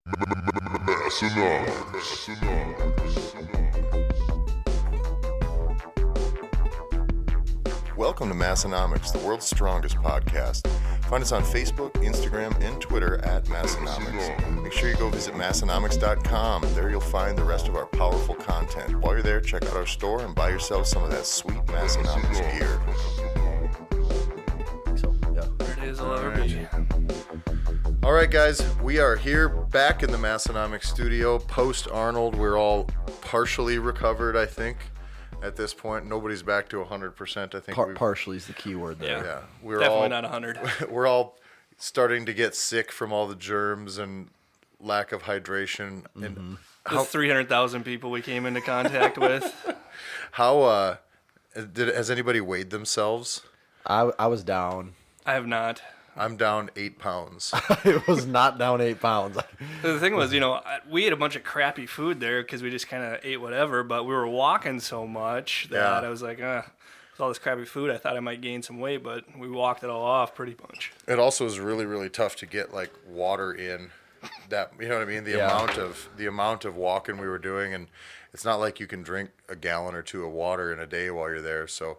Massenomics. Welcome to Massenomics, the world's strongest podcast. Find us on Facebook, Instagram, and Twitter at Massenomics. Make sure you go visit Massenomics.com. There you'll find the rest of our powerful content. While you're there, check out our store and buy yourself some of that sweet Massenomics gear. So, yeah. There it is, LRB. All right, guys, we are here back in the Massenomics studio. Post-Arnold, we're all partially recovered, I think, at this point. Nobody's back to 100%, I think. Partially is the key word there. Yeah, we're Definitely all, not 100. We're all starting to get sick from all the germs and lack of hydration. And The 300,000 people we came into contact with. how has anybody weighed themselves? I was down. I have not. I'm down 8 pounds. I was not down 8 pounds. The thing was, we ate a bunch of crappy food there because we just kind of ate whatever, but we were walking so much that I was like, with all this crappy food, I thought I might gain some weight, but we walked it all off pretty much. It also is really, really tough to get like water in. That, you know what I mean? The amount of walking we were doing, and it's not like you can drink a gallon or two of water in a day while you're there. So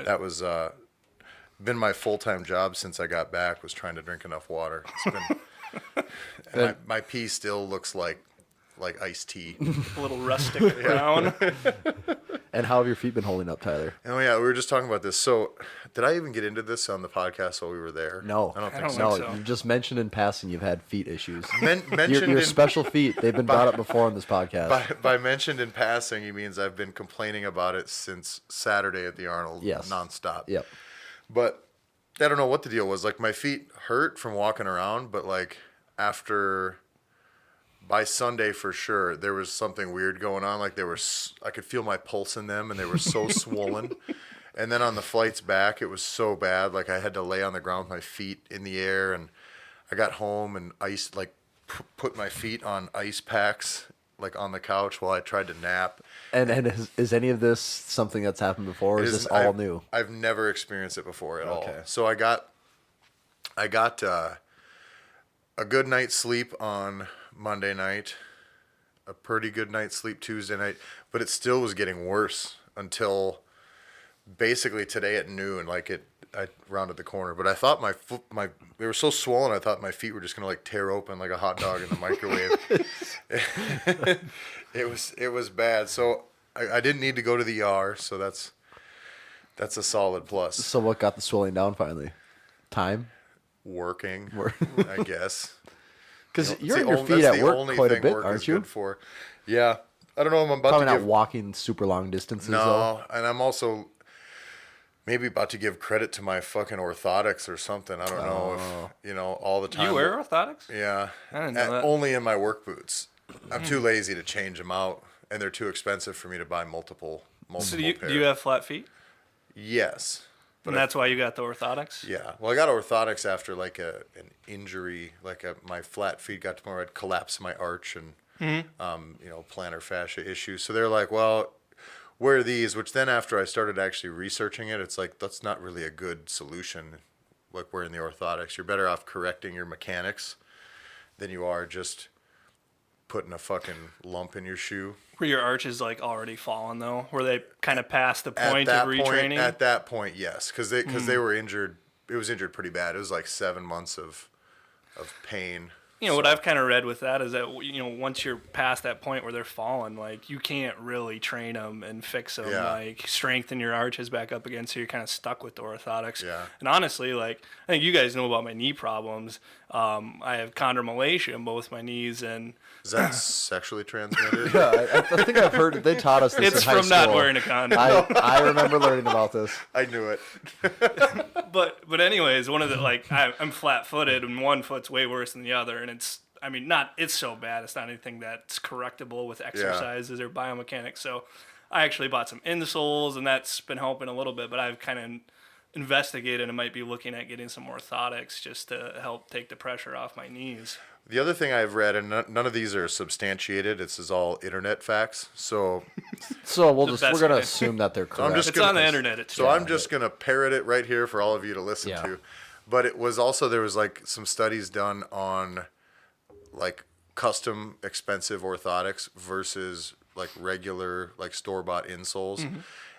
that was been my full-time job since I got back, was trying to drink enough water. It's been, and my pee still looks like iced tea. A little rustic brown. And how have your feet been holding up, Tyler? Oh yeah, we were just talking about this. So, did I even get into this on the podcast while we were there? No. I don't think don't so. think No, so. you just mentioned in passing you've had feet issues. Mentioned Your in, special feet, they've been brought up before on this podcast. by mentioned in passing, he means I've been complaining about it since Saturday at the Arnold, Yes. nonstop. Yep. But I don't know what the deal was. Like, my feet hurt from walking around, but like by Sunday for sure, there was something weird going on. Like, I could feel my pulse in them, and they were so swollen. And then on the flights back, it was so bad. Like, I had to lay on the ground with my feet in the air, and I got home and put my feet on ice packs, like on the couch while I tried to nap. And is any of this something that's happened before, or is this all new? I've never experienced it before at all. Okay. So I got a good night's sleep on Monday night, a pretty good night's sleep Tuesday night, but it still was getting worse until basically today at noon. I rounded the corner, but I thought they were so swollen. I thought my feet were just gonna like tear open like a hot dog in the microwave. It was bad. So I didn't need to go to the ER. So that's a solid plus. So what got the swelling down finally? Time? Working, I guess. Because you're on your feet at work quite a bit, aren't you? Good for. Yeah. I don't know. I'm about Probably to not walking super long distances, though. No, and I'm also maybe about to give credit to my fucking orthotics or something. I don't know if, all the time. You wear orthotics? Yeah. I didn't know that. Only in my work boots. I'm too lazy to change them out, and they're too expensive for me to buy multiple So pairs. do you have flat feet? Yes. And that's why you got the orthotics? Yeah. Well, I got orthotics after like an injury, my flat feet got to where I'd collapse my arch and, plantar fascia issues. So they're like, well, wear these, which then after I started actually researching it, it's like, that's not really a good solution, like wearing the orthotics. You're better off correcting your mechanics than you are just putting a fucking lump in your shoe. Were your arches like already fallen though? Were they kind of past the point of retraining? At that point, yes, because they were injured. It was injured pretty bad. It was like 7 months of pain. What I've kind of read with that is that, once you're past that point where they're falling, like, you can't really train them and fix them, like, strengthen your arches back up again, so you're kind of stuck with the orthotics. Yeah. And honestly, like, I think you guys know about my knee problems. I have chondromalacia in both my knees, and... Is that sexually transmitted? Yeah, I think I've heard they taught us this it's in high from not school. wearing a condom. I remember learning about this. I knew it. But anyways, one of the, like, I'm flat-footed, and one foot's way worse than the other, and it's so bad. It's not anything that's correctable with exercises or biomechanics. So I actually bought some insoles, and that's been helping a little bit, but I've kind of investigated and might be looking at getting some orthotics just to help take the pressure off my knees. The other thing I've read, and none of these are substantiated, this is all internet facts. So we're gonna assume that they're correct. It's on the internet. I'm just gonna parrot it right here for all of you to listen to. But it was also, there was like some studies done on like custom expensive orthotics versus like regular like store-bought insoles,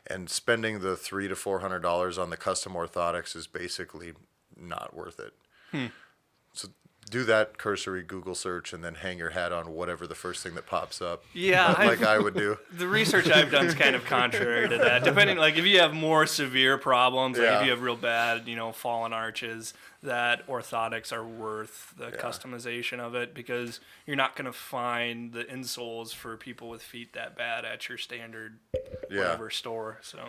and spending the $300 to $400 on the custom orthotics is basically not worth it. So do that cursory Google search and then hang your hat on whatever the first thing that pops up. Yeah, like I would do. The research I've done is kind of contrary to that. Depending, like if you have more severe problems, like if you have real bad, fallen arches, that orthotics are worth the customization of it, because you're not going to find the insoles for people with feet that bad at your standard whatever store. So.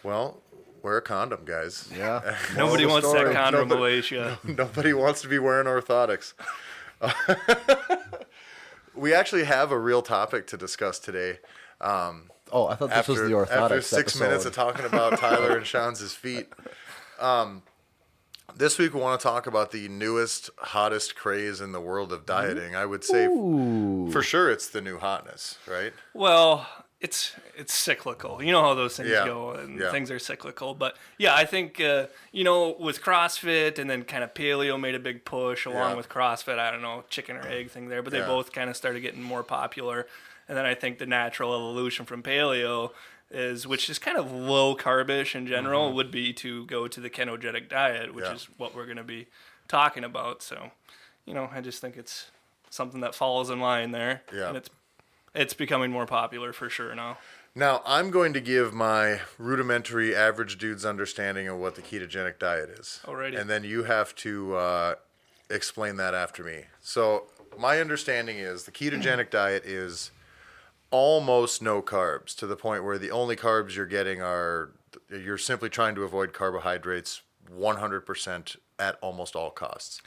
Well, wear a condom, guys. Yeah. Nobody wants that condom Malaysia. Nobody wants to be wearing orthotics. We actually have a real topic to discuss today. I thought this was the orthotics After 6 episode. minutes of talking about Tyler and Schanz's feet. This week we want to talk about the newest, hottest craze in the world of dieting. I would say for sure it's the new hotness, right? Well, it's cyclical. You know how those things go, and things are cyclical. But yeah, I think with CrossFit and then kind of paleo made a big push along with CrossFit. I don't know, chicken or egg thing there, but they both kind of started getting more popular. And then I think the natural evolution from paleo which is kind of low carbish in general, would be to go to the ketogenic diet, which is what we're going to be talking about. So, I just think it's something that follows in line there. Yeah. And it's becoming more popular for sure now. Now, I'm going to give my rudimentary average dude's understanding of what the ketogenic diet is. Alrighty. And then you have to explain that after me. So my understanding is the ketogenic diet is almost no carbs, to the point where the only carbs you're getting you're simply trying to avoid carbohydrates 100% at almost all costs.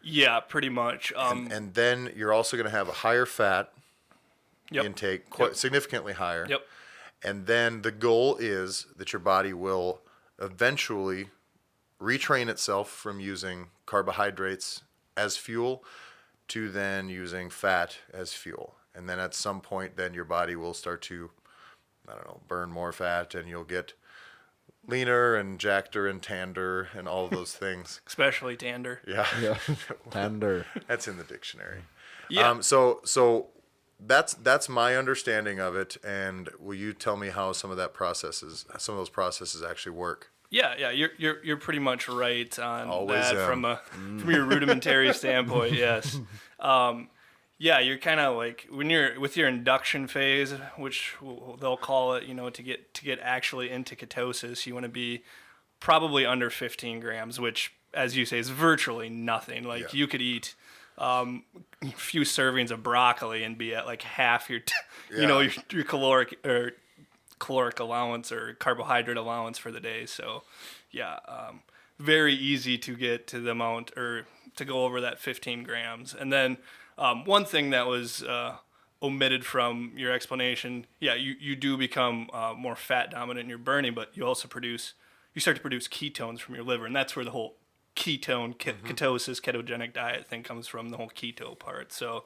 Yeah, pretty much. And then you're also going to have a higher fat intake, quite significantly higher. Yep. And then the goal is that your body will eventually retrain itself from using carbohydrates as fuel to then using fat as fuel. And then at some point, then your body will start to, burn more fat, and you'll get leaner and jackeder and tander and all of those things. Especially tander. Yeah. Tander. That's in the dictionary. Yeah. So that's my understanding of it. And will you tell me how some of those processes actually work? Yeah, you're pretty much right on that from your rudimentary standpoint. Yes. Yeah, you're kind of like when you're with your induction phase, which they'll call it, to get actually into ketosis, you want to be probably under 15 grams, which, as you say, is virtually nothing. Like you could eat a few servings of broccoli and be at like half your, your caloric allowance or carbohydrate allowance for the day. So, very easy to get to the amount or to go over that 15 grams, and then. One thing that was omitted from your explanation, you do become more fat dominant in your burning, but you also start to produce ketones from your liver, and that's where the whole ketosis, ketogenic diet thing comes from, the whole keto part. So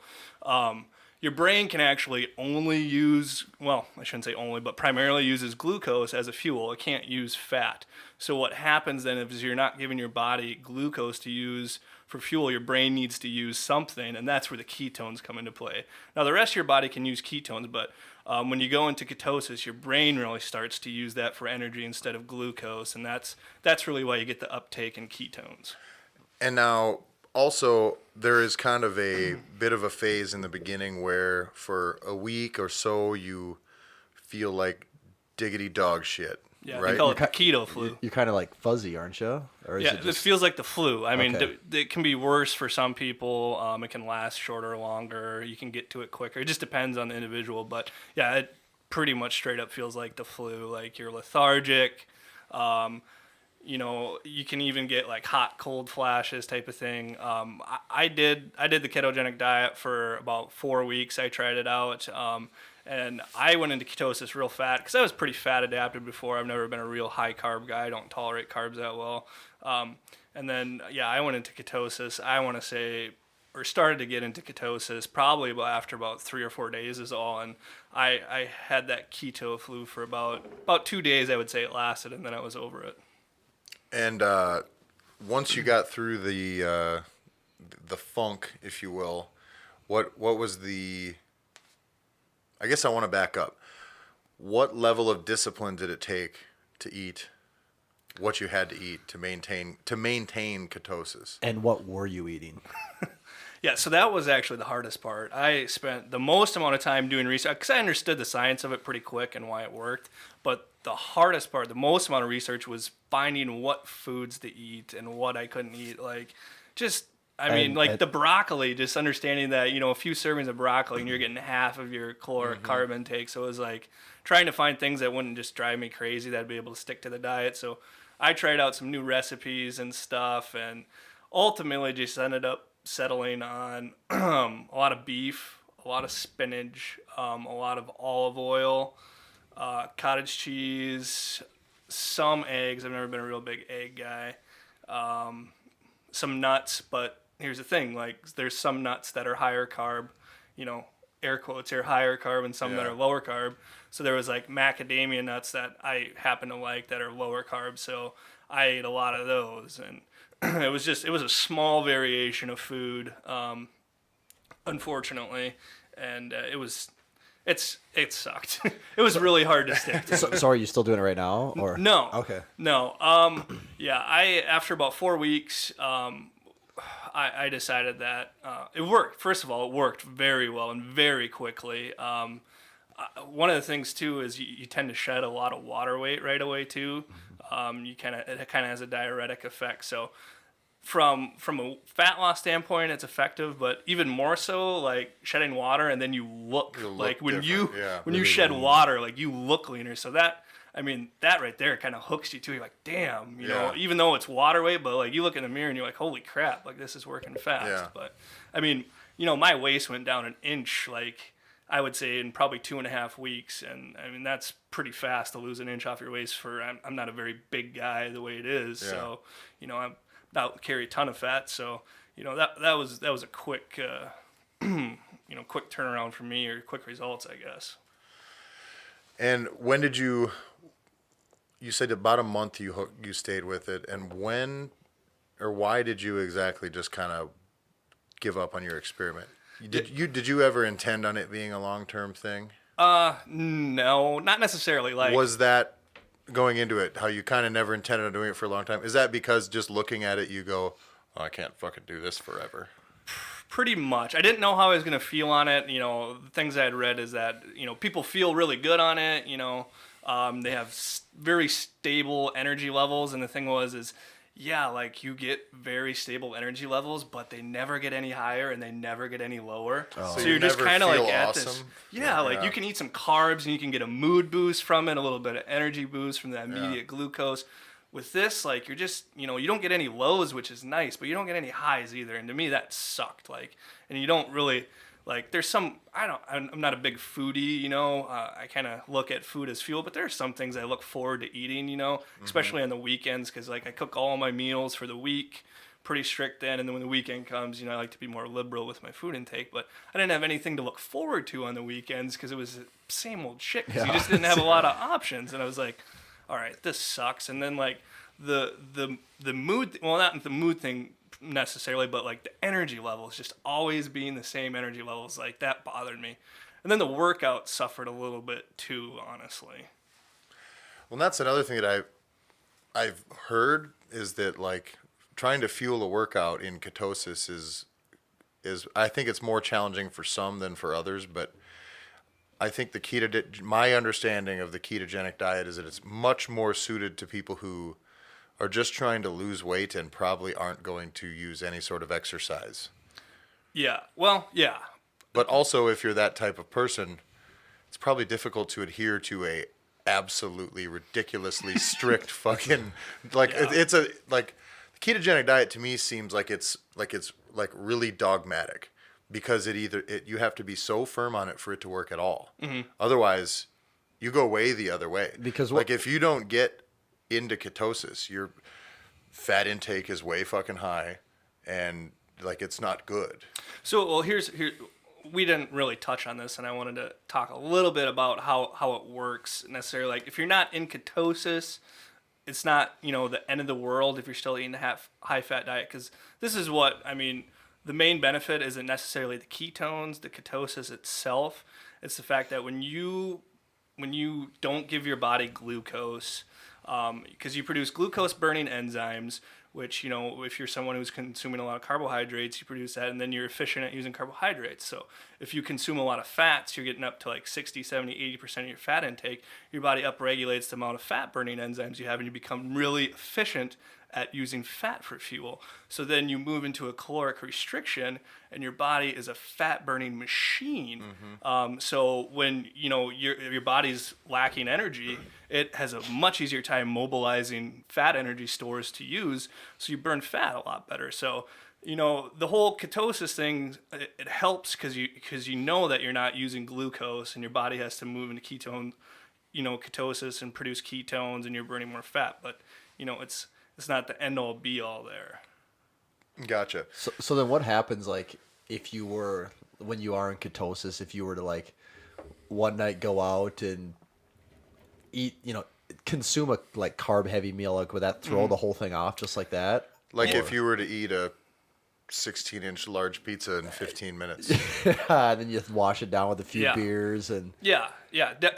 your brain can actually only use, well, I shouldn't say only, but primarily uses glucose as a fuel. It can't use fat. So what happens then is you're not giving your body glucose to use for fuel, your brain needs to use something, and that's where the ketones come into play. Now, the rest of your body can use ketones, but when you go into ketosis, your brain really starts to use that for energy instead of glucose, and that's really why you get the uptake in ketones. And now, also, there is kind of a bit of a phase in the beginning where for a week or so you feel like diggity dog shit. Yeah, right? They call it the keto flu. You're kind of like fuzzy, aren't you? Or is it feels like the flu. I mean, it can be worse for some people. It can last shorter or longer. You can get to it quicker. It just depends on the individual. But yeah, it pretty much straight up feels like the flu. Like you're lethargic. You can even get like hot, cold flashes type of thing. I did the ketogenic diet for about 4 weeks. I tried it out. And I went into ketosis real fat because I was pretty fat adapted before. I've never been a real high carb guy. I don't tolerate carbs that well. And then, I went into ketosis. I want to say, or started to get into ketosis probably after about 3 or 4 days is all. And I had that keto flu for about 2 days, I would say it lasted, and then I was over it. And once you got through the funk, if you will, what was the? I guess I want to back up. What level of discipline did it take to eat what you had to eat to maintain ketosis? And what were you eating? Yeah, so that was actually the hardest part. I spent the most amount of time doing research because I understood the science of it pretty quick and why it worked. But the hardest part, the most amount of research, was finding what foods to eat and what I couldn't eat. Like, just, the broccoli, just understanding that, a few servings of broccoli and you're getting half of your caloric carb intake. So it was like trying to find things that wouldn't just drive me crazy, that'd be able to stick to the diet. So I tried out some new recipes and stuff, and ultimately just ended up settling on a lot of beef, a lot of spinach, a lot of olive oil, cottage cheese, some eggs. I've never been a real big egg guy. Some nuts, but here's the thing, like there's some nuts that are higher carb, air quotes here, higher carb, and some that are lower carb. So there was like macadamia nuts that I happen to like that are lower carb, so I ate a lot of those. And it was a small variation of food, unfortunately, and it sucked. It was really hard to stick to. So are you still doing it right now, or no? Okay. No. After about 4 weeks, I decided that it worked. First of all, it worked very well and very quickly. One of the things too is you tend to shed a lot of water weight right away too. It kind of has a diuretic effect. So from a fat loss standpoint, it's effective, but even more so, like shedding water, and then you look like when you shed water, like you look leaner. So that right there kind of hooks you too. You're like, damn, even though it's water weight, but like you look in the mirror and you're like, holy crap, like this is working fast. Yeah. But my waist went down an inch, like I would say in probably 2.5 weeks. And that's pretty fast to lose an inch off your waist I'm not a very big guy the way it is. Yeah. So, I'm not carry a ton of fat. So, that was a quick, quick turnaround for me, or quick results, I guess. And when did you said about a month you stayed with it, and when or why did you exactly just kind of give up on your experiment? Did you ever intend on it being a long-term thing? No, not necessarily. Like, was that going into it how you kind of never intended on doing it for a long time? Is that because just looking at it you go, oh, I can't fucking do this forever? Pretty much. I didn't know how I was going to feel on it. The things I had read is that, people feel really good on it. They have very stable energy levels. And the thing is like you get very stable energy levels, but they never get any higher and they never get any lower. Oh. So you're just kind of like at awesome. This. Yeah, like you can eat some carbs and you can get a mood boost from it, a little bit of energy boost from that immediate glucose. With this, like, you're just, you don't get any lows, which is nice, but you don't get any highs either. And to me, that sucked. Like, and you don't really, like, there's some, I'm not a big foodie, I kind of look at food as fuel, but there's some things I look forward to eating, especially on the weekends, because, like, I cook all my meals for the week, pretty strict then, and then when the weekend comes, I like to be more liberal with my food intake, but I didn't have anything to look forward to on the weekends because it was the same old shit, because you just didn't have a lot of options, and I was like, all right, this sucks. And then like the mood, well, not the mood thing necessarily, but like the energy levels just always being the same energy levels, like that bothered me. And then the workout suffered a little bit too, honestly. Well, that's another thing that I've heard is that like trying to fuel a workout in ketosis is I think it's more challenging for some than for others, but I think my understanding of the ketogenic diet is that it's much more suited to people who are just trying to lose weight and probably aren't going to use any sort of exercise. Yeah. Well, yeah. But also, if you're that type of person, it's probably difficult to adhere to a absolutely ridiculously strict fucking it's a like the ketogenic diet to me seems like it's really dogmatic. Because you have to be so firm on it for it to work at all. Mm-hmm. Otherwise, you go way the other way. Because if you don't get into ketosis, your fat intake is way fucking high, and like it's not good. So, well, here we didn't really touch on this, and I wanted to talk a little bit about how it works necessarily. Like if you're not in ketosis, it's not the end of the world if you're still eating a high fat diet, because this is what the main benefit isn't necessarily the ketones, the ketosis itself. It's the fact that when you don't give your body glucose, because you produce glucose burning enzymes, which, if you're someone who's consuming a lot of carbohydrates, you produce that, and then you're efficient at using carbohydrates. So if you consume a lot of fats, you're getting up to like 60, 70, 80% of your fat intake. Your body upregulates the amount of fat burning enzymes you have, and you become really efficient at using fat for fuel. So then you move into a caloric restriction, and your body is a fat burning machine. So when your body's lacking energy, it has a much easier time mobilizing fat energy stores to use. So you burn fat a lot better. So the whole ketosis thing, it helps because you know that you're not using glucose, and your body has to move into ketosis and produce ketones, and you're burning more fat. But it's not the end all be all there. Gotcha. So then what happens, like, when you are in ketosis, if you were to, like, one night go out and eat, consume a, like, carb heavy meal, like, would that throw the whole thing off just like that? Like if you were to eat a 16-inch large pizza in 15 minutes. And then you wash it down with a few beers and... Yeah,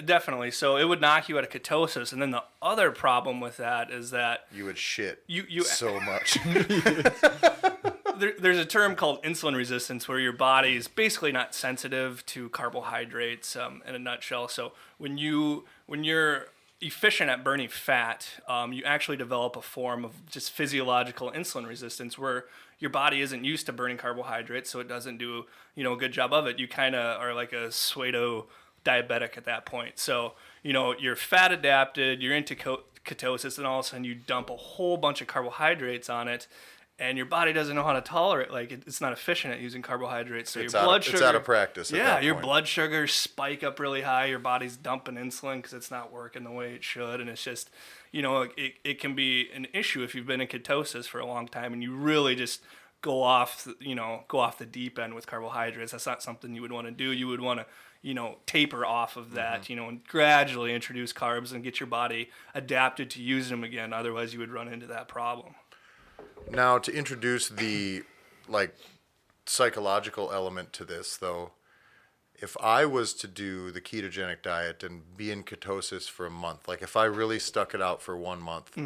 definitely. So it would knock you out of ketosis. And then the other problem with that is that... You would shit you so much. There's a term called insulin resistance where your body is basically not sensitive to carbohydrates in a nutshell. So when you're efficient at burning fat, you actually develop a form of just physiological insulin resistance where your body isn't used to burning carbohydrates, so it doesn't do a good job of it. You kind of are like a pseudo diabetic at that point. So you're fat adapted, you're into ketosis, and all of a sudden you dump a whole bunch of carbohydrates on it, and your body doesn't know how to tolerate. Like it's not efficient at using carbohydrates. So it's your blood sugar, it's out of practice. Your blood sugars spike up really high. Your body's dumping insulin because it's not working the way it should, and it's just it can be an issue if you've been in ketosis for a long time and you really just go off the deep end with carbohydrates. That's not something you would want to do. You would want to taper off of that, and gradually introduce carbs and get your body adapted to using them again. Otherwise, you would run into that problem. Now, to introduce the psychological element to this, though, if I was to do the ketogenic diet and be in ketosis for a month, like if I really stuck it out for 1 month,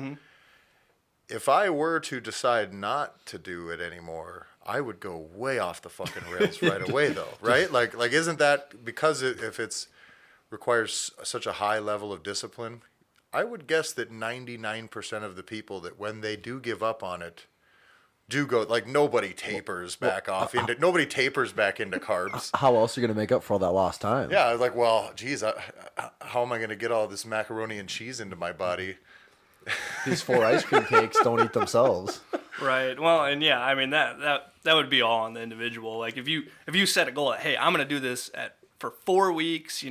if I were to decide not to do it anymore, I would go way off the fucking rails right away, though, right? Like isn't that because if it's requires such a high level of discipline? I would guess that 99% of the people that when they do give up on it do go, like nobody tapers back off into, nobody tapers back into carbs. How else are you going to make up for all that lost time? Yeah, I was like, well, geez, how am I going to get all this macaroni and cheese into my body? These 4 ice cream cakes don't eat themselves. Right. Well, and yeah, I mean that would be all on the individual. Like if you set a goal, hey, I'm going to do this for 4 weeks,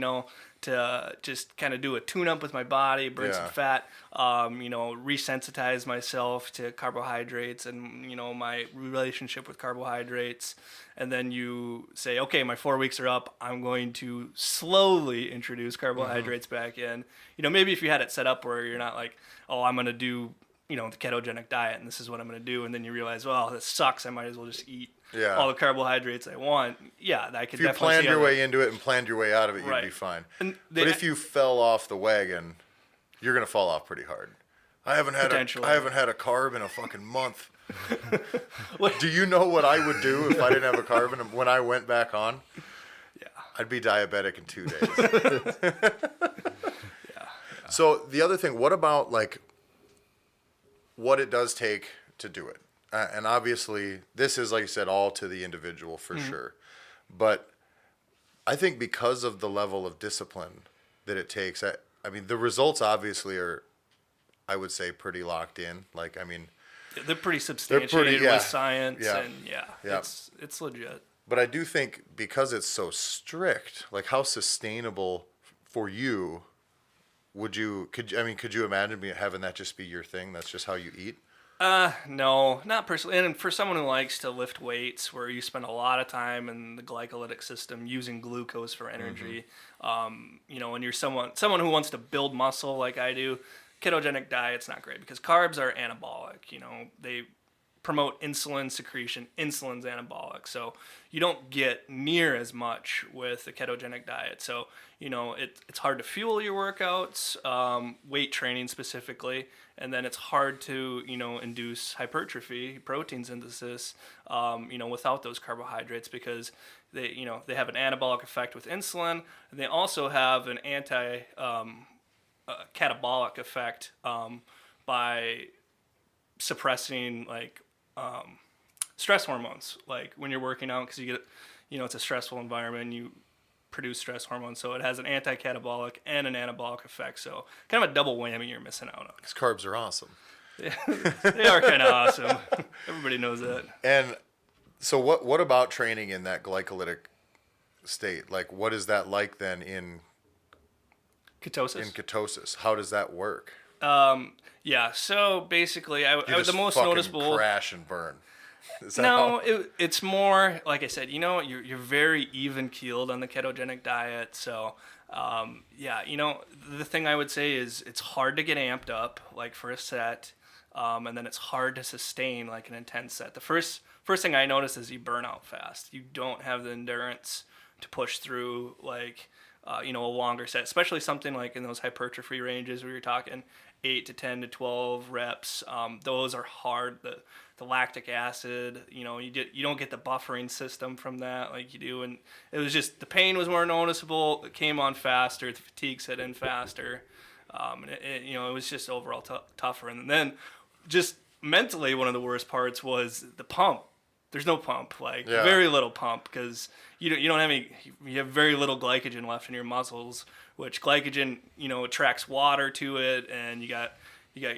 to just kind of do a tune-up with my body, burn some fat, resensitize myself to carbohydrates and, my relationship with carbohydrates. And then you say, okay, my 4 weeks are up. I'm going to slowly introduce carbohydrates back in. Maybe if you had it set up where you're not like, oh, I'm going to do, the ketogenic diet and this is what I'm going to do. And then you realize, well, this sucks. I might as well just eat all the carbohydrates I want. Yeah, I could definitely see. If you planned your way into it and planned your way out of it, you'd be fine. But if you fell off the wagon, you're going to fall off pretty hard. I haven't had a carb in a fucking month. Do you know what I would do if I didn't have a carb when I went back on? Yeah. I'd be diabetic in 2 days. So the other thing, what about what it does take to do it? And obviously, this is, like you said, all to the individual for sure. But I think because of the level of discipline that it takes, I mean, the results obviously are, I would say, pretty locked in. They're pretty substantiated with science, and it's legit. But I do think because it's so strict, how sustainable for you could you imagine having that just be your thing? That's just how you eat? No, not personally. And for someone who likes to lift weights, where you spend a lot of time in the glycolytic system using glucose for energy, and you're someone who wants to build muscle like I do, ketogenic diet's not great because carbs are anabolic. They promote insulin secretion. Insulin's anabolic, so you don't get near as much with the ketogenic diet. So it's hard to fuel your workouts, weight training specifically, and then it's hard to induce hypertrophy, protein synthesis, without those carbohydrates, because they have an anabolic effect with insulin, and they also have an catabolic effect by suppressing stress hormones, like when you're working out, because you get it's a stressful environment and you produce stress hormones, so it has an anti-catabolic and an anabolic effect, so kind of a double whammy you're missing out on. Because carbs are awesome. They are kind of awesome. Everybody knows that. And so what about training in that glycolytic state? Like, what is that like then in Ketosis? In ketosis, how does that work? Yeah, so basically, The most noticeable crash and burn. It's more, like I said, you're very even keeled on the ketogenic diet. So, the thing I would say is it's hard to get amped up, like for a set, and then it's hard to sustain like an intense set. The first thing I notice is you burn out fast. You don't have the endurance to push through a longer set, especially something like in those hypertrophy ranges where you're talking 8 to 10 to 12 reps. Those are hard. The lactic acid, you don't get the buffering system from that like you do. And it was just, the pain was more noticeable. It came on faster. The fatigue set in faster. And it was just overall tougher. And then just mentally, one of the worst parts was the pump. There's no pump, very little pump, because you have very little glycogen left in your muscles, which glycogen, attracts water to it, and you got your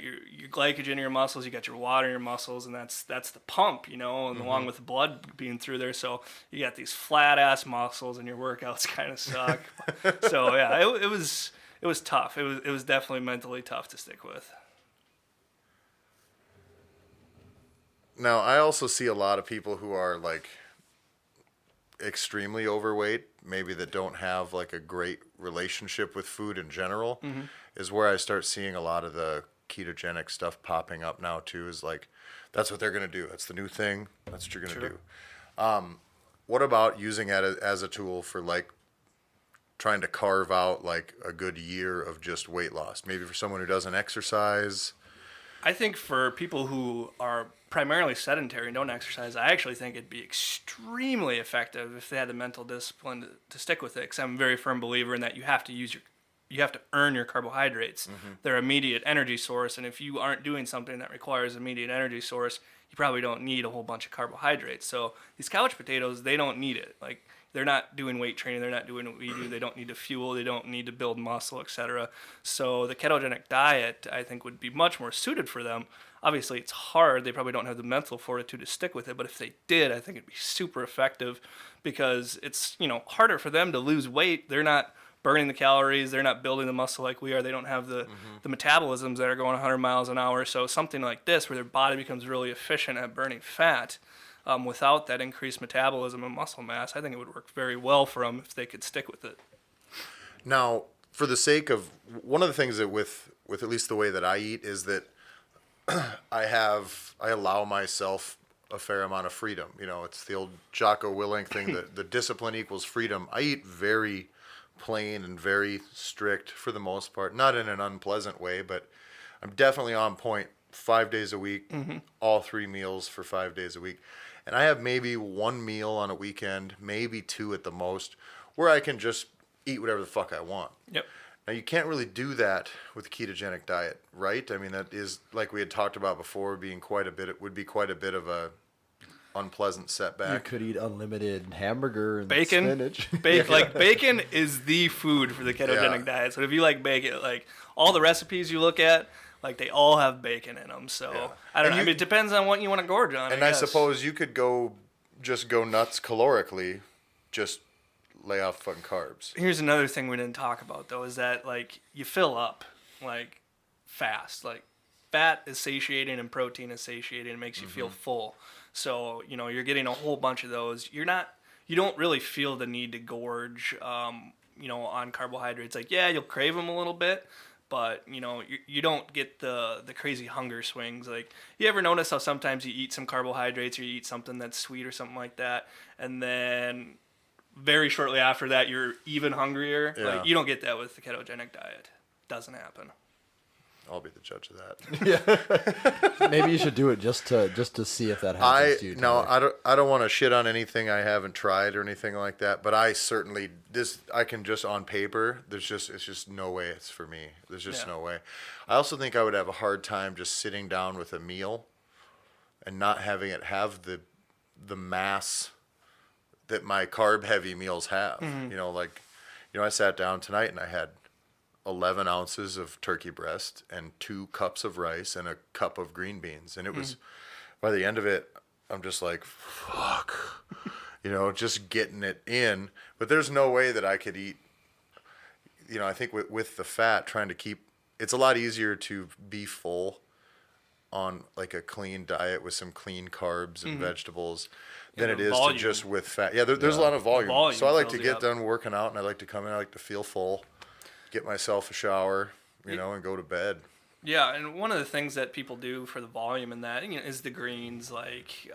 glycogen in your muscles, you got your water in your muscles, and that's the pump, and along with the blood being through there, so you got these flat ass muscles, and your workouts kind of suck. So yeah, it was tough. It was definitely mentally tough to stick with. Now, I also see a lot of people who are extremely overweight, maybe that don't have a great relationship with food in general, is where I start seeing a lot of the ketogenic stuff popping up now too, is that's what they're going to do. That's the new thing. That's what you're going to do. What about using it as a tool for trying to carve out a good year of just weight loss? Maybe for someone who doesn't exercise. I think for people who are primarily sedentary and don't exercise, I actually think it'd be extremely effective if they had the mental discipline to stick with it. Because I'm a very firm believer in that you have to earn your carbohydrates. They're immediate energy source, and if you aren't doing something that requires immediate energy source, you probably don't need a whole bunch of carbohydrates. So these couch potatoes, they don't need it. They're not doing weight training. They're not doing what we do. They don't need to fuel. They don't need to build muscle, etc. So the ketogenic diet, I think, would be much more suited for them. Obviously, it's hard. They probably don't have the mental fortitude to stick with it. But if they did, I think it'd be super effective, because it's harder for them to lose weight. They're not burning the calories. They're not building the muscle like we are. They don't have the metabolisms that are going 100 miles an hour. So something like this, where their body becomes really efficient at burning fat, without that increased metabolism and muscle mass, I think it would work very well for them if they could stick with it. Now, for the sake of, one of the things that with at least the way that I eat is that I allow myself a fair amount of freedom. It's the old Jocko Willink thing that the discipline equals freedom. I eat very plain and very strict for the most part, not in an unpleasant way, but I'm definitely on point 5 days a week, all 3 meals for 5 days a week. And I have maybe 1 meal on a weekend, maybe 2 at the most, where I can just eat whatever the fuck I want. Yep. Now, you can't really do that with a ketogenic diet, right? I mean, that is, like we had talked about before, would be quite a bit of a unpleasant setback. You could eat unlimited hamburger and bacon, spinach. Bacon is the food for the ketogenic diet. So if you like bacon, all the recipes you look at, they all have bacon in them. So I don't know. It depends on what you want to gorge on. And I suppose you could go nuts calorically, just lay off fucking carbs. Here's another thing we didn't talk about though, is that you fill up fast. Fat is satiating and protein is satiating. It makes you feel full. So you're getting a whole bunch of those. You don't really feel the need to gorge on carbohydrates. You'll crave them a little bit, but you don't get the crazy hunger swings. Like, you ever notice how sometimes you eat some carbohydrates or you eat something that's sweet or something like that, and then very shortly after that you're even hungrier? Yeah. Like, you don't get that with the ketogenic diet. Doesn't happen. I'll be the judge of that. Maybe you should do it just to see if that happens to you. Tyler. I don't want to shit on anything I haven't tried or anything like that, but I can just on paper, it's just no way it's for me. There's just no way. I also think I would have a hard time just sitting down with a meal and not having it have the mass that my carb heavy meals have. Mm-hmm. I sat down tonight and I had 11 ounces of turkey breast and 2 cups of rice and a cup of green beans. And it was, by the end of it, I'm just like, fuck, just getting it in. But there's no way that I could eat, I think with the fat, trying to keep, it's a lot easier to be full on like a clean diet with some clean carbs and vegetables than it is volume. to just with fat. Yeah, there's a lot of volume. So I like to get done working out and I like to come in, I like to feel full. Get myself a shower, and go to bed. Yeah, and one of the things that people do for the volume in that is the greens. Like,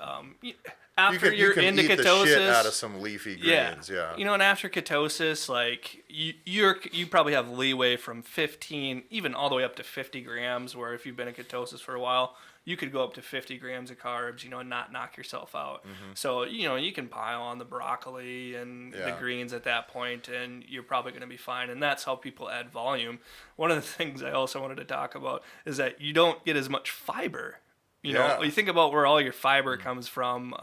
after you're into eat ketosis, the shit out of some leafy greens. Yeah. And after ketosis, like you probably have leeway from 15, even all the way up to 50 grams. Where if you've been in ketosis for a while, you could go up to 50 grams of carbs, and not knock yourself out. Mm-hmm. So, you can pile on the broccoli and the greens at that point, and you're probably going to be fine. And that's how people add volume. One of the things I also wanted to talk about is that you don't get as much fiber. You think about where all your fiber comes from,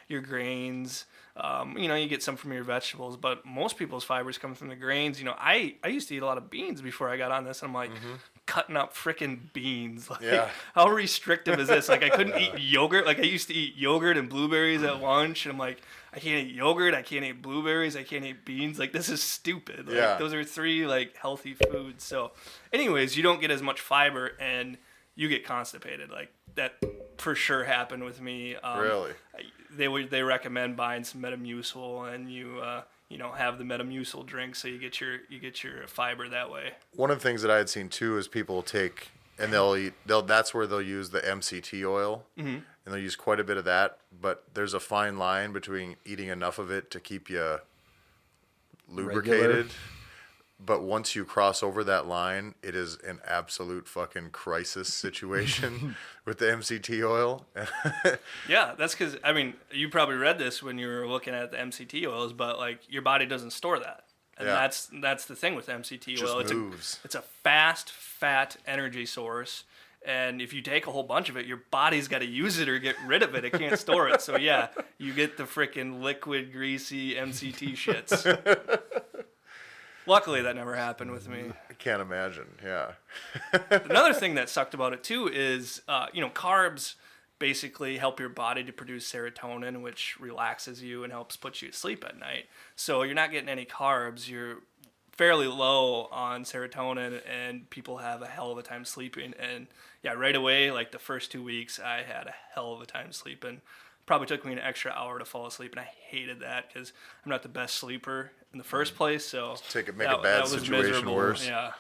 your grains, you get some from your vegetables, but most people's fibers come from the grains. I used to eat a lot of beans before I got on this, and I'm like, cutting up freaking beans. Like, how restrictive is this? Like, I couldn't eat yogurt. Like, I used to eat yogurt and blueberries at lunch, and I'm like, I can't eat yogurt, I can't eat blueberries, I can't eat beans. Like, this is stupid. Like, those are 3 like healthy foods. So anyways, you don't get as much fiber and you get constipated. Like, that for sure happened with me. Really? They recommend buying some Metamucil, and you have the Metamucil drink, so you get your fiber that way. One of the things that I had seen too is people take and that's where they'll use the MCT oil, and they'll use quite a bit of that. But there's a fine line between eating enough of it to keep you lubricated. Regular. But once you cross over that line, it is an absolute fucking crisis situation with the MCT oil. Yeah, that's because, you probably read this when you were looking at the MCT oils, but like your body doesn't store that. And that's the thing with MCT oil. It's a fast, fat energy source. And if you take a whole bunch of it, your body's got to use it or get rid of it. It can't store it. So yeah, you get the freaking liquid, greasy MCT shits. Luckily, that never happened with me. I can't imagine, yeah. Another thing that sucked about it, too, is, carbs basically help your body to produce serotonin, which relaxes you and helps put you to sleep at night. So you're not getting any carbs. You're fairly low on serotonin, and people have a hell of a time sleeping. And, yeah, right away, like the first 2 weeks, I had a hell of a time sleeping. Probably took me an extra hour to fall asleep, and I hated that because I'm not the best sleeper in the first place. So make a bad situation worse. Yeah.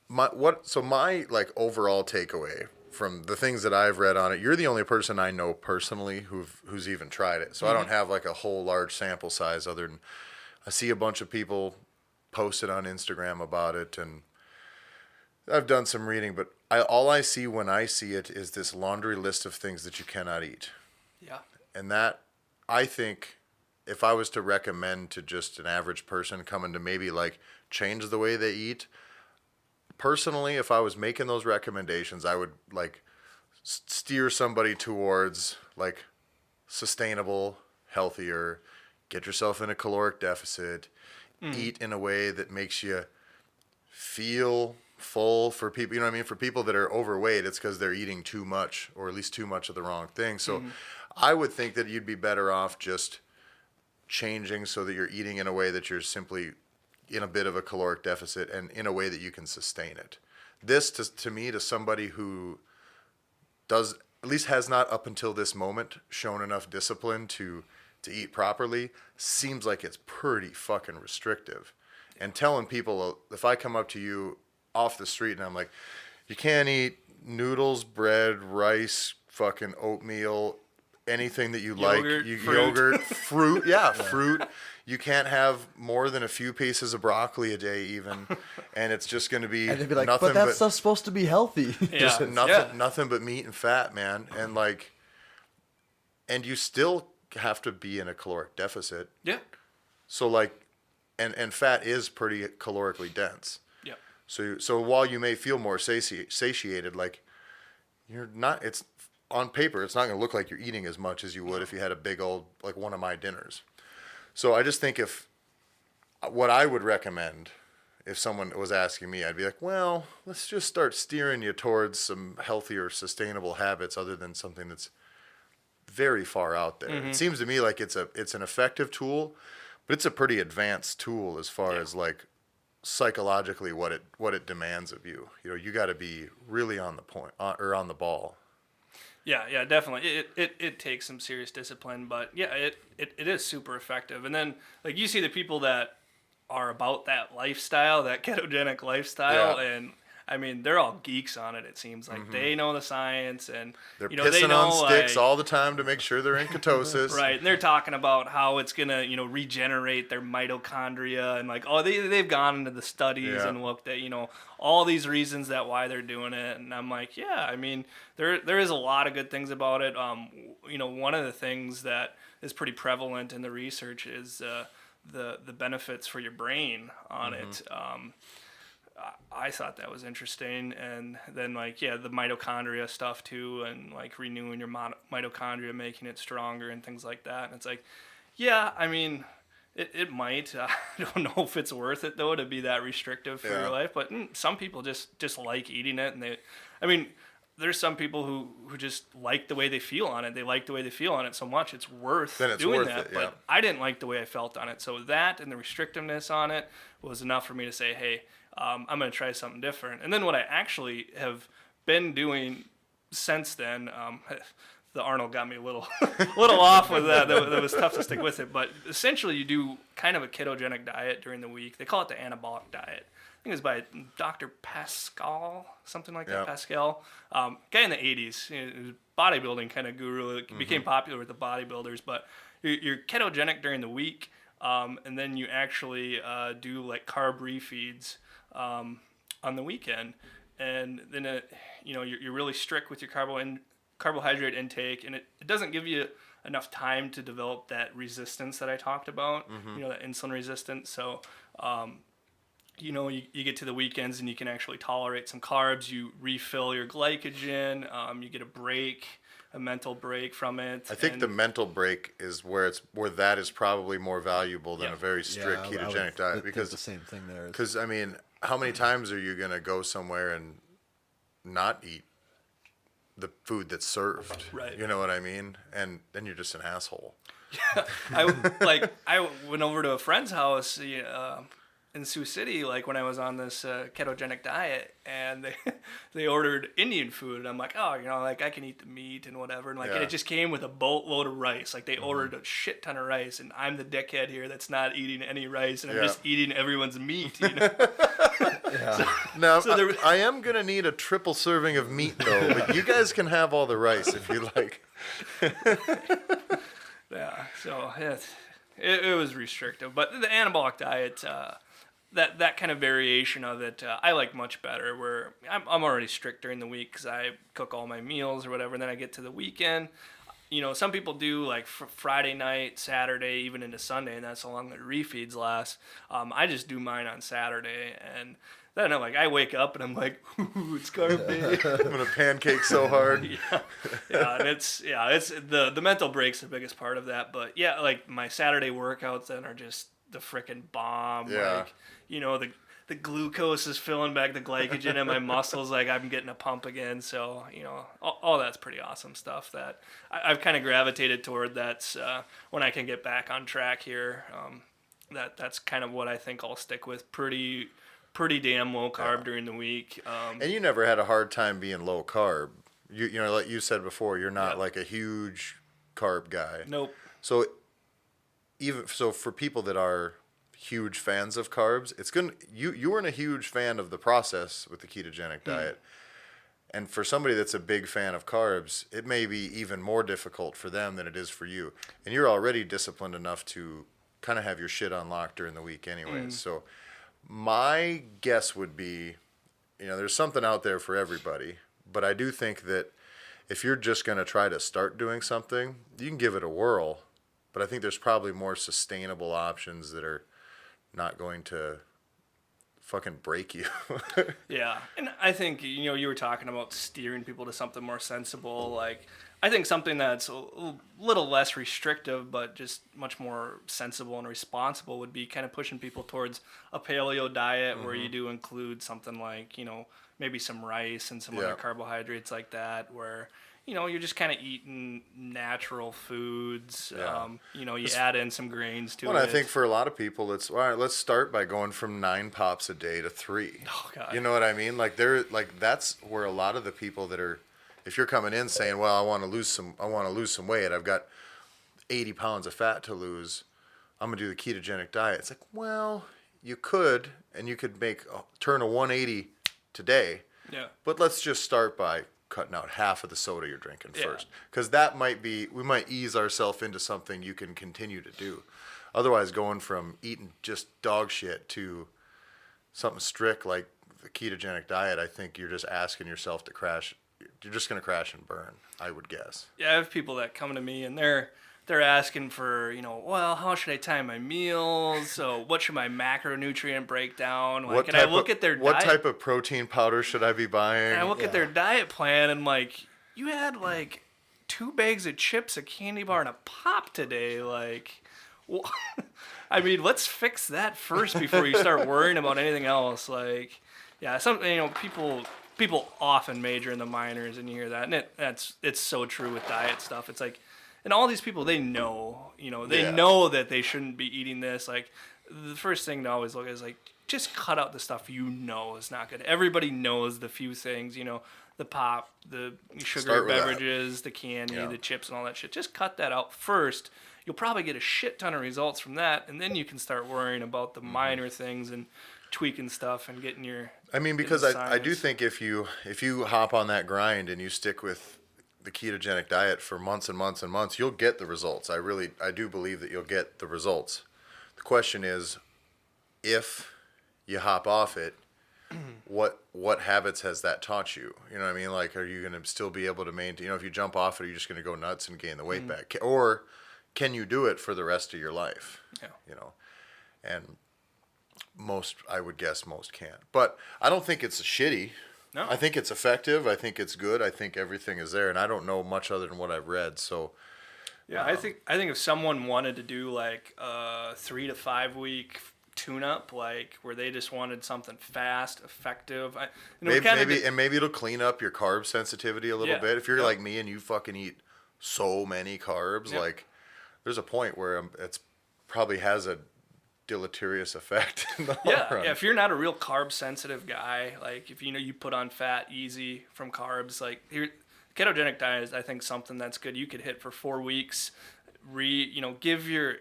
My like overall takeaway from the things that I've read on it, you're the only person I know personally who's even tried it. So I don't have like a whole large sample size other than I see a bunch of people posted on Instagram about it, and I've done some reading, but all I see when I see it is this laundry list of things that you cannot eat. Yeah. And that, I think, if I was to recommend to just an average person coming to maybe like change the way they eat, personally, if I was making those recommendations, I would like steer somebody towards like sustainable, healthier, get yourself in a caloric deficit, eat in a way that makes you feel full. For people, you know what I mean? For people that are overweight, it's because they're eating too much, or at least too much of the wrong thing. So I would think that you'd be better off just changing so that you're eating in a way that you're simply in a bit of a caloric deficit and in a way that you can sustain it. This, to me, to somebody who does, at least has not up until this moment, shown enough discipline to eat properly, seems like it's pretty fucking restrictive. And telling people, if I come up to you off the street and I'm like, you can't eat noodles, bread, rice, fucking oatmeal, anything that you Yogurt, like, fruit. yogurt, fruit, yeah, fruit. You can't have more than a few pieces of broccoli a day, even, and it's just going to be, And they'd be like, nothing but that stuff's supposed to be healthy. just Yeah. nothing but meat and fat, man, and like, and you still have to be in a caloric deficit. Yeah. So like, and fat is pretty calorically dense. Yeah. So while you may feel more satiated, like you're not. It's on paper, it's not going to look like you're eating as much as you would if you had a big old like one of my dinners. So I just think what I would recommend if someone was asking me, I'd be like, well, let's just start steering you towards some healthier, sustainable habits other than something that's very far out there. It seems to me like it's an effective tool, but it's a pretty advanced tool as far as like psychologically what it demands of you. You know, you got to be really on the point or on the ball. Yeah, definitely. It takes some serious discipline, but yeah, it is super effective. And then like you see the people that are about that lifestyle, that ketogenic lifestyle, and I mean they're all geeks on it. It seems like they know the science, and They're you know, pissing they know, on sticks like, all the time to make sure they're in ketosis. right, and they're talking about how it's gonna, you know, regenerate their mitochondria, and like, they've gone into the studies and looked at, you know, all these reasons that why they're doing it, and I'm like, yeah, I mean, there is a lot of good things about it. You know, one of the things that is pretty prevalent in the research is the benefits for your brain on it. I thought that was interesting, and then like the mitochondria stuff too, and like renewing your mitochondria, making it stronger and things like that. And it's like, yeah, I mean, it might. I don't know if it's worth it though to be that restrictive for your life, but some people just like eating it, and I mean, there's some people who just like the way they feel on it. They like the way they feel on it so much it's worth doing that. But I didn't like the way I felt on it, so that and the restrictiveness on it was enough for me to say, hey, I'm going to try something different. And then what I actually have been doing since then, the Arnold got me a little off with that. That was tough to stick with it. But essentially, you do kind of a ketogenic diet during the week. They call it the anabolic diet. I think it's by Dr. Pascal, something like that. Pascal, guy in the 80s, you know, bodybuilding kind of guru. It became popular with the bodybuilders. But you're ketogenic during the week, and then you actually do like carb refeeds on the weekend, and then you know, you're really strict with your carbohydrate intake, and it doesn't give you enough time to develop that resistance that I talked about, you know, that insulin resistance. So you know, you get to the weekends and you can actually tolerate some carbs, you refill your glycogen, you get a mental break from it. I think the mental break is where that is probably more valuable than a very strict ketogenic diet, because the same thing there. Because I mean, how many times are you gonna go somewhere and not eat the food that's served? Right. You know what I mean? And then you're just an asshole. Yeah. I went over to a friend's house in Sioux City, like when I was on this ketogenic diet, and they ordered Indian food. I'm like, oh, you know, like I can eat the meat and whatever, and like and it just came with a boatload of rice. Like they ordered a shit ton of rice, and I'm the dickhead here that's not eating any rice, and I'm just eating everyone's meat. You know. Now I am gonna need a triple serving of meat though, but you guys can have all the rice if you like. Yeah. So it was restrictive, but the anabolic diet. That kind of variation of it, I like much better. Where I'm already strict during the week because I cook all my meals or whatever. And then I get to the weekend. You know, some people do like Friday night, Saturday, even into Sunday, and that's how long the refeeds last. I just do mine on Saturday, and then I wake up and I'm like, ooh, it's carb day. I'm gonna pancake so hard. And it's the mental break's the biggest part of that. But yeah, like my Saturday workouts then are just the frickin' bomb. Yeah. Like, you know, the glucose is filling back the glycogen in my muscles. Like I'm getting a pump again. So, you know, all that's pretty awesome stuff that I've kind of gravitated toward. That's when I can get back on track here. That's kind of what I think I'll stick with. Pretty damn low carb during the week. And you never had a hard time being low carb. You know, like you said before, you're not like a huge carb guy. Nope. So for people that are huge fans of carbs, you weren't a huge fan of the process with the ketogenic diet. And for somebody that's a big fan of carbs, it may be even more difficult for them than it is for you. And you're already disciplined enough to kind of have your shit on lock during the week anyways. So my guess would be, there's something out there for everybody. But I do think that if you're just going to try to start doing something, you can give it a whirl. But I think there's probably more sustainable options that are not going to fucking break you. Yeah. And I think, you were talking about steering people to something more sensible. Like, I think something that's a little less restrictive, but just much more sensible and responsible would be kind of pushing people towards a paleo diet where you do include something like, maybe some rice and some other carbohydrates like that, where, you're just kind of eating natural foods. Yeah. You add in some grains to it. Well, I think for a lot of people, it's all right. Let's start by going from 9 pops a day to 3. Oh God. You know what I mean? Like that's where a lot of the people that are, if you're coming in saying, well, I want to lose some weight. I've got 80 pounds of fat to lose. I'm gonna do the ketogenic diet. It's like, well, you could, and you could turn a 180 today. Yeah. But let's just start by cutting out half of the soda you're drinking first, because we might ease ourselves into something you can continue to do. Otherwise, going from eating just dog shit to something strict like the ketogenic diet, I think you're just asking yourself to crash. You're just going to crash and burn, I would guess. Yeah, I have people that come to me and they're asking for, well, how should I time my meals? So what should my macronutrient breakdown? Like, and I look at their what diet. type of protein powder should I be buying? And I look at their diet plan and like, you had like 2 bags of chips, a candy bar, and a pop today. Like, well, I mean, let's fix that first before you start worrying about anything else. Like, yeah, people often major in the minors, and you hear that, and it's so true with diet stuff. It's like, and all these people, they know that they shouldn't be eating this. Like, the first thing to always look at is like, just cut out the stuff is not good. Everybody knows the few things, the pop, the sugar beverages, the candy, the chips, and all that shit. Just cut that out first. You'll probably get a shit ton of results from that, and then you can start worrying about the minor things and tweaking stuff and getting your. I mean, because I do think if you hop on that grind and you stick with the ketogenic diet for months and months and months, you'll get the results. I do believe that you'll get the results. The question is, if you hop off it, what habits has that taught you? You know what I mean? Like, are you going to still be able to maintain, if you jump off it, are you just going to go nuts and gain the weight back? Or can you do it for the rest of your life? Yeah. And I would guess most can't. But I don't think it's shitty. No. I think it's effective. I think it's good. I think everything is there. And I don't know much other than what I've read. So, yeah, I think if someone wanted to do like a 3 to 5 week tune-up, like where they just wanted something fast, effective. Maybe it'll clean up your carb sensitivity a little bit. If you're like me and you fucking eat so many carbs, like there's a point where it's probably has a deleterious effect in the long run. Yeah, if you're not a real carb sensitive guy, like if you put on fat easy from carbs, like ketogenic diet is, I think, something that's good. You could hit for 4 weeks, give your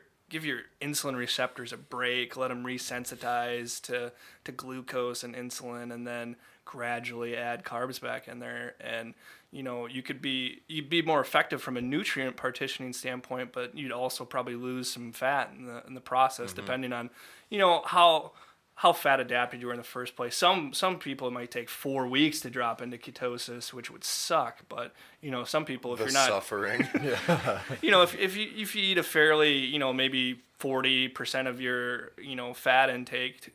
insulin receptors a break, let them resensitize to glucose and insulin, and then gradually add carbs back in there. And you'd be more effective from a nutrient partitioning standpoint, but you'd also probably lose some fat in the process, depending on how fat adapted you were in the first place. Some people, it might take 4 weeks to drop into ketosis, which would suck. But some people, if you're not suffering, if you eat a fairly, maybe 40% of your fat intake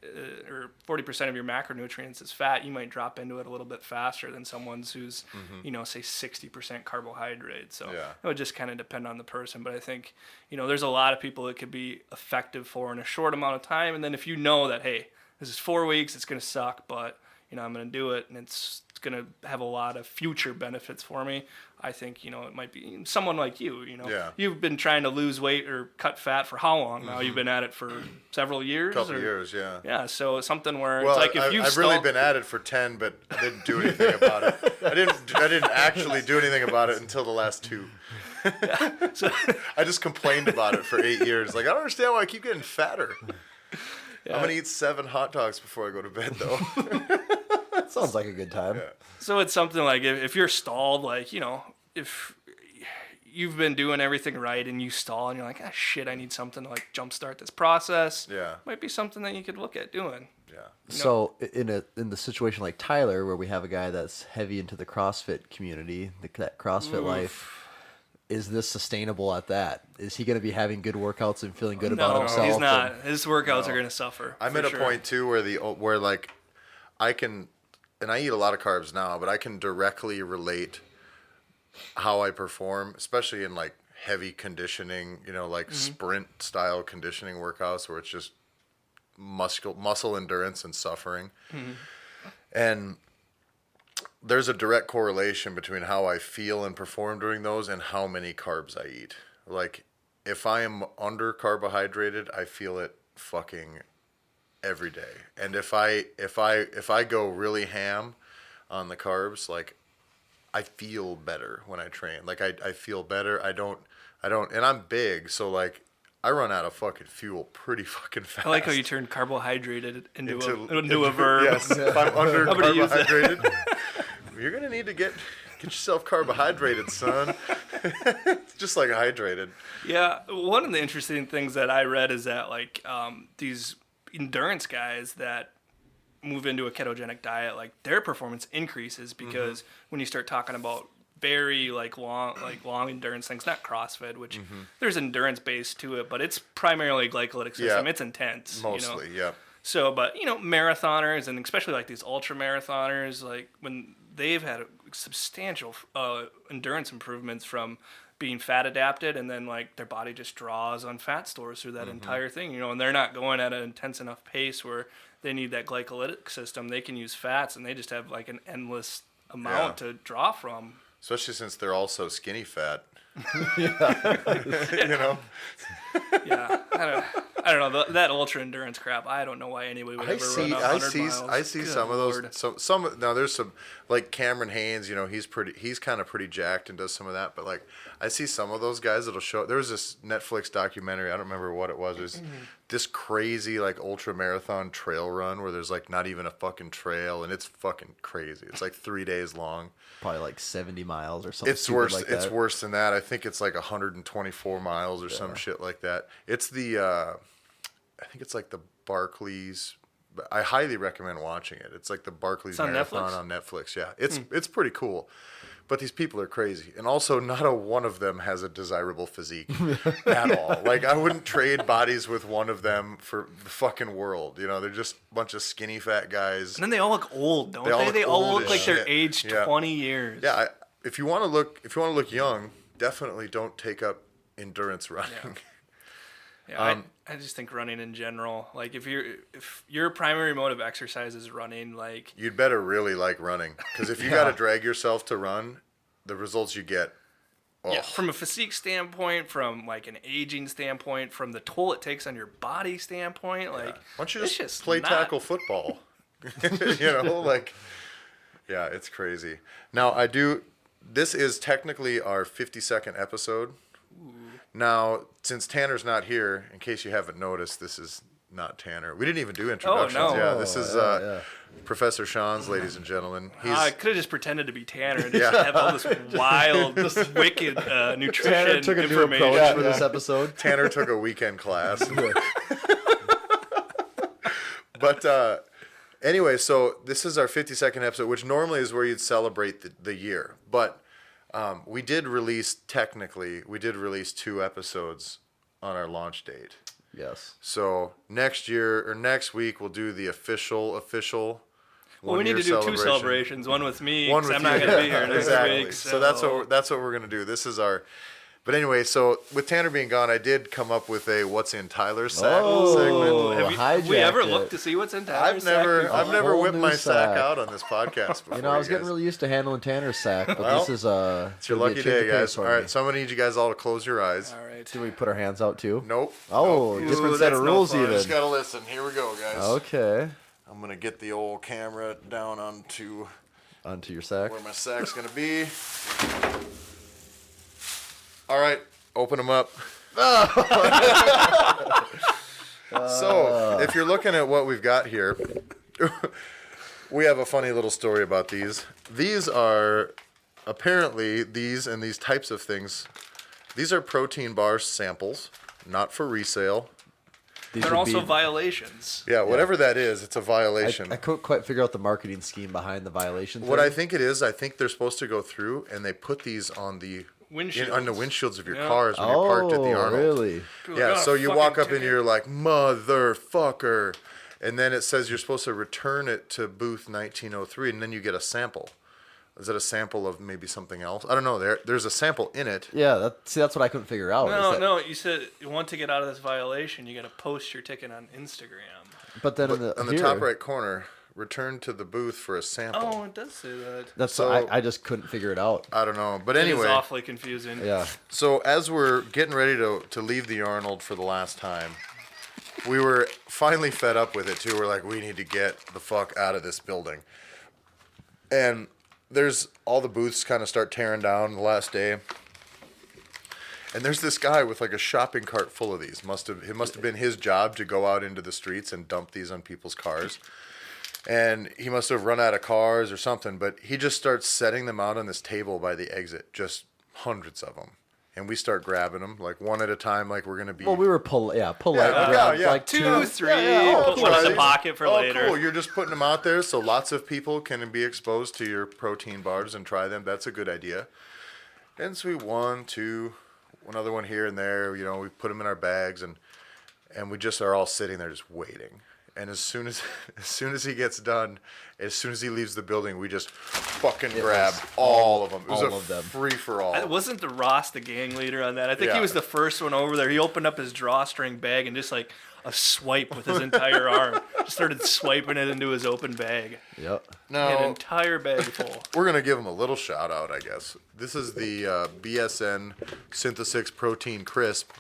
or 40% of your macronutrients is fat, you might drop into it a little bit faster than someone's who's say 60% carbohydrate. So it would just kind of depend on the person. But I think there's a lot of people that could be effective for in a short amount of time. And then if you know that, hey, this is 4 weeks, it's going to suck, but I'm going to do it, and it's going to have a lot of future benefits for me. I think, it might be someone like you, You've been trying to lose weight or cut fat for how long now? You've been at it for several years? Couple years, yeah. Yeah, so something where it's like if I've really been at it for 10, but I didn't do anything about it. I didn't actually do anything about it until the last 2. Yeah, so I just complained about it for 8 years. Like, I don't understand why I keep getting fatter. Yeah. I'm gonna eat 7 hot dogs before I go to bed, though. Sounds like a good time. Yeah. So it's something like if you're stalled, like, you know, if you've been doing everything right and you stall and you're like, ah, shit, I need something to like jumpstart this process. Yeah. Might be something that you could look at doing. Yeah. So in the situation like Tyler, where we have a guy that's heavy into the CrossFit community, that CrossFit life, is this sustainable at that? Is he going to be having good workouts and feeling good about himself? He's not. His workouts are going to suffer. I'm for at a sure. point too where like I can, and I eat a lot of carbs now, but I can directly relate how I perform, especially in like heavy conditioning, you know, like sprint style conditioning workouts where it's just muscle endurance and suffering. And there's a direct correlation between how I feel and perform during those and how many carbs I eat. Like if I am under carbohydrated, I feel it fucking every day. And if I go really ham on the carbs, like I feel better when I train. Like I feel better. I don't and I'm big, so like I run out of fucking fuel pretty fucking fast. I like how you turned carbohydrated into a verb. Yes, if I'm under I'm gonna use that. carbohydrated, you're gonna need to get yourself carbohydrated, son. It's just like hydrated. Yeah, one of the interesting things that I read is that like these endurance guys that move into a ketogenic diet, like their performance increases because when you start talking about very long endurance things, not CrossFit, which there's endurance base to it, but it's primarily glycolytic system. Yeah. It's intense. Mostly, yeah. So, but marathoners and especially like these ultra marathoners, like when they've had substantial endurance improvements from being fat adapted, and then like their body just draws on fat stores through that entire thing, and they're not going at an intense enough pace where they need that glycolytic system. They can use fats, and they just have like an endless amount to draw from. Especially since they're also skinny fat. Yeah, I don't know that ultra endurance crap. I don't know why anybody would ever run 100 miles. I see Good some Lord. of those. Now there's some like Cameron Haynes. He's kind of pretty jacked and does some of that. But like I see some of those guys that'll show. There was this Netflix documentary. I don't remember what it was. It was this crazy like ultra marathon trail run where there's like not even a fucking trail, and it's fucking crazy. It's like 3 days long. Probably like 70 miles or something. It's worse. Like that. It's worse than that. I think it's like 124 miles or some shit like that. It's the. I think it's like the Barclays. I highly recommend watching it. It's like the Barclays Marathon on Netflix. Yeah, it's pretty cool. But these people are crazy, and also not a one of them has a desirable physique at all. Like I wouldn't trade bodies with one of them for the fucking world. They're just a bunch of skinny fat guys. And then they all look old, don't they? They all look like they're aged 20 years. Yeah, if you want to look young, definitely don't take up endurance running. Yeah, I just think running in general, like if your primary mode of exercise is running, like you'd better really like running, because if you got to drag yourself to run, the results you get. Oh. Yeah, from a physique standpoint, from like an aging standpoint, from the toll it takes on your body standpoint, like why don't you just play tackle football? Like yeah, it's crazy. Now this is technically our 52nd episode. Now, since Tanner's not here, in case you haven't noticed, this is not Tanner. We didn't even do introductions. Oh, no. Yeah, this is Professor Schanz, ladies and gentlemen. I could have just pretended to be Tanner and just have all this wild, wicked nutrition Tanner took a new information. approach for this episode. Tanner took a weekend class. But anyway, so this is our 52nd episode, which normally is where you'd celebrate the year. But we did release 2 episodes on our launch date. Yes. So next week we'll do the official. Well, we need to do 2 celebrations. One with me, One because with I'm not you. going to be here next Exactly. week. So that's what we're gonna do. This is our. But anyway, so with Tanner being gone, I did come up with a "What's in Tyler's sack" segment. Have we ever looked to see what's in Tyler's sack? I've never whipped my sack sack out on this podcast before. I was getting really used to handling Tanner's sack, but this is it's your lucky day, guys. All right, so I'm gonna need you guys all to close your eyes. All right. Do we put our hands out too? Nope. Oh, Nope. different set of rules even. Just gotta listen. Here we go, guys. Okay. I'm gonna get the old camera down onto your sack. where my sack's gonna be. All right, open them up. So if you're looking at what we've got here, we have a funny little story about these. These are apparently these types of things. These are protein bar samples, not for resale. They're also violations. Yeah, whatever that is, it's a violation. I couldn't quite figure out the marketing scheme behind the violation. What I think it is, I think they're supposed to go through and they put these on the windshields of your cars when you're parked at the Arnold. Really? Yeah, so you walk up and you're like, motherfucker. And then it says you're supposed to return it to booth 1903, and then you get a sample. Is it a sample of maybe something else? I don't know. There's a sample in it. Yeah, that's what I couldn't figure out. No. You said you want to get out of this violation, you got to post your ticket on Instagram. But then on the top right corner, return to the booth for a sample. Oh, it does say that. That's so I just couldn't figure it out. I don't know, but anyway, it's awfully confusing. Yeah. So as we're getting ready to leave the Arnold for the last time, we were finally fed up with it too. We're like, we need to get the fuck out of this building, and there's all the booths kind of start tearing down the last day. And there's this guy with like a shopping cart full of these. It must have been his job to go out into the streets and dump these on people's cars. And he must have run out of cars or something, but he just starts setting them out on this table by the exit, just hundreds of them. And we start grabbing them, like one at a time, like we're going to be... Well, we were polite. Yeah, Like two, three, put one in the pocket for later. Cool. You're just putting them out there so lots of people can be exposed to your protein bars and try them. That's a good idea. And so we one other one here and there. You know, we put them in our bags, and we just are all sitting there just waiting. And as soon as he gets done, as soon as he leaves the building, we just fucking grab all of them. It was a free-for-all. Wasn't the Ross the gang leader on that? I think he was the first one over there. He opened up his drawstring bag and just like a swipe with his entire arm. Just started swiping it into his open bag. Yep. Now, an entire bag full. We're going to give him a little shout-out, I guess. This is the BSN Synthesix Protein Crisp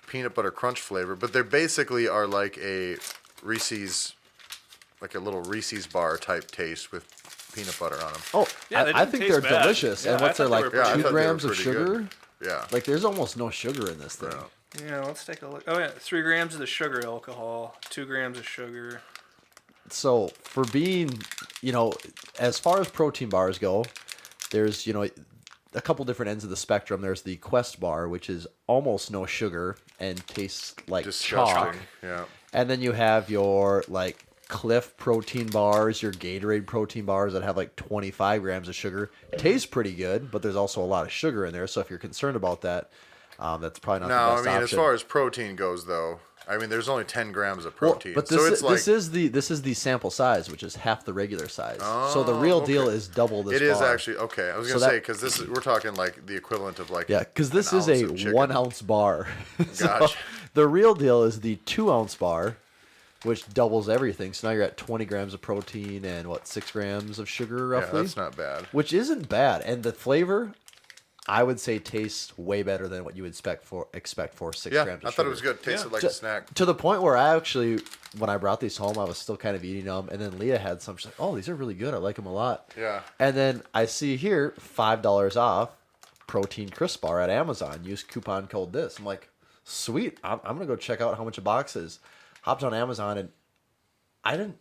peanut butter crunch flavor, but they basically are like a Reese's, like a little Reese's bar type taste with peanut butter on them. Oh, yeah, I think they're delicious. Yeah, and what's there, like 2 grams of sugar? Good. Yeah. Like, there's almost no sugar in this thing. Yeah, let's take a look. Oh, yeah, 3 grams of the sugar alcohol, 2 grams of sugar. So, for being, as far as protein bars go, there's, a couple different ends of the spectrum. There's the Quest bar, which is almost no sugar and tastes like chalk. Yeah. And then you have your like Cliff protein bars, your Gatorade protein bars that have like 25 grams of sugar. Tastes pretty good, but there's also a lot of sugar in there. So if you're concerned about that, that's probably not the best option. As far as protein goes, though, there's only 10 grams of protein. But this is the sample size, which is half the regular size. So the real deal is double this. It is actually okay. I was gonna say because we're talking like the equivalent of like because this is a 1 ounce bar. Gotcha. The real deal is the 2 ounce bar, which doubles everything. So now you're at 20 grams of protein and 6 grams of sugar roughly. Yeah, that's not bad. Which isn't bad, and the flavor, I would say, tastes way better than what you would expect for 6 grams of sugar. I thought it was good. Tasted like a snack. To the point where I actually, when I brought these home, I was still kind of eating them, and then Leah had some. She's like, "Oh, these are really good. I like them a lot." Yeah. And then I see here $5 off protein crisp bar at Amazon. Use coupon code this. I'm like, sweet. I'm gonna go check out how much a box is. Hopped on Amazon and I didn't.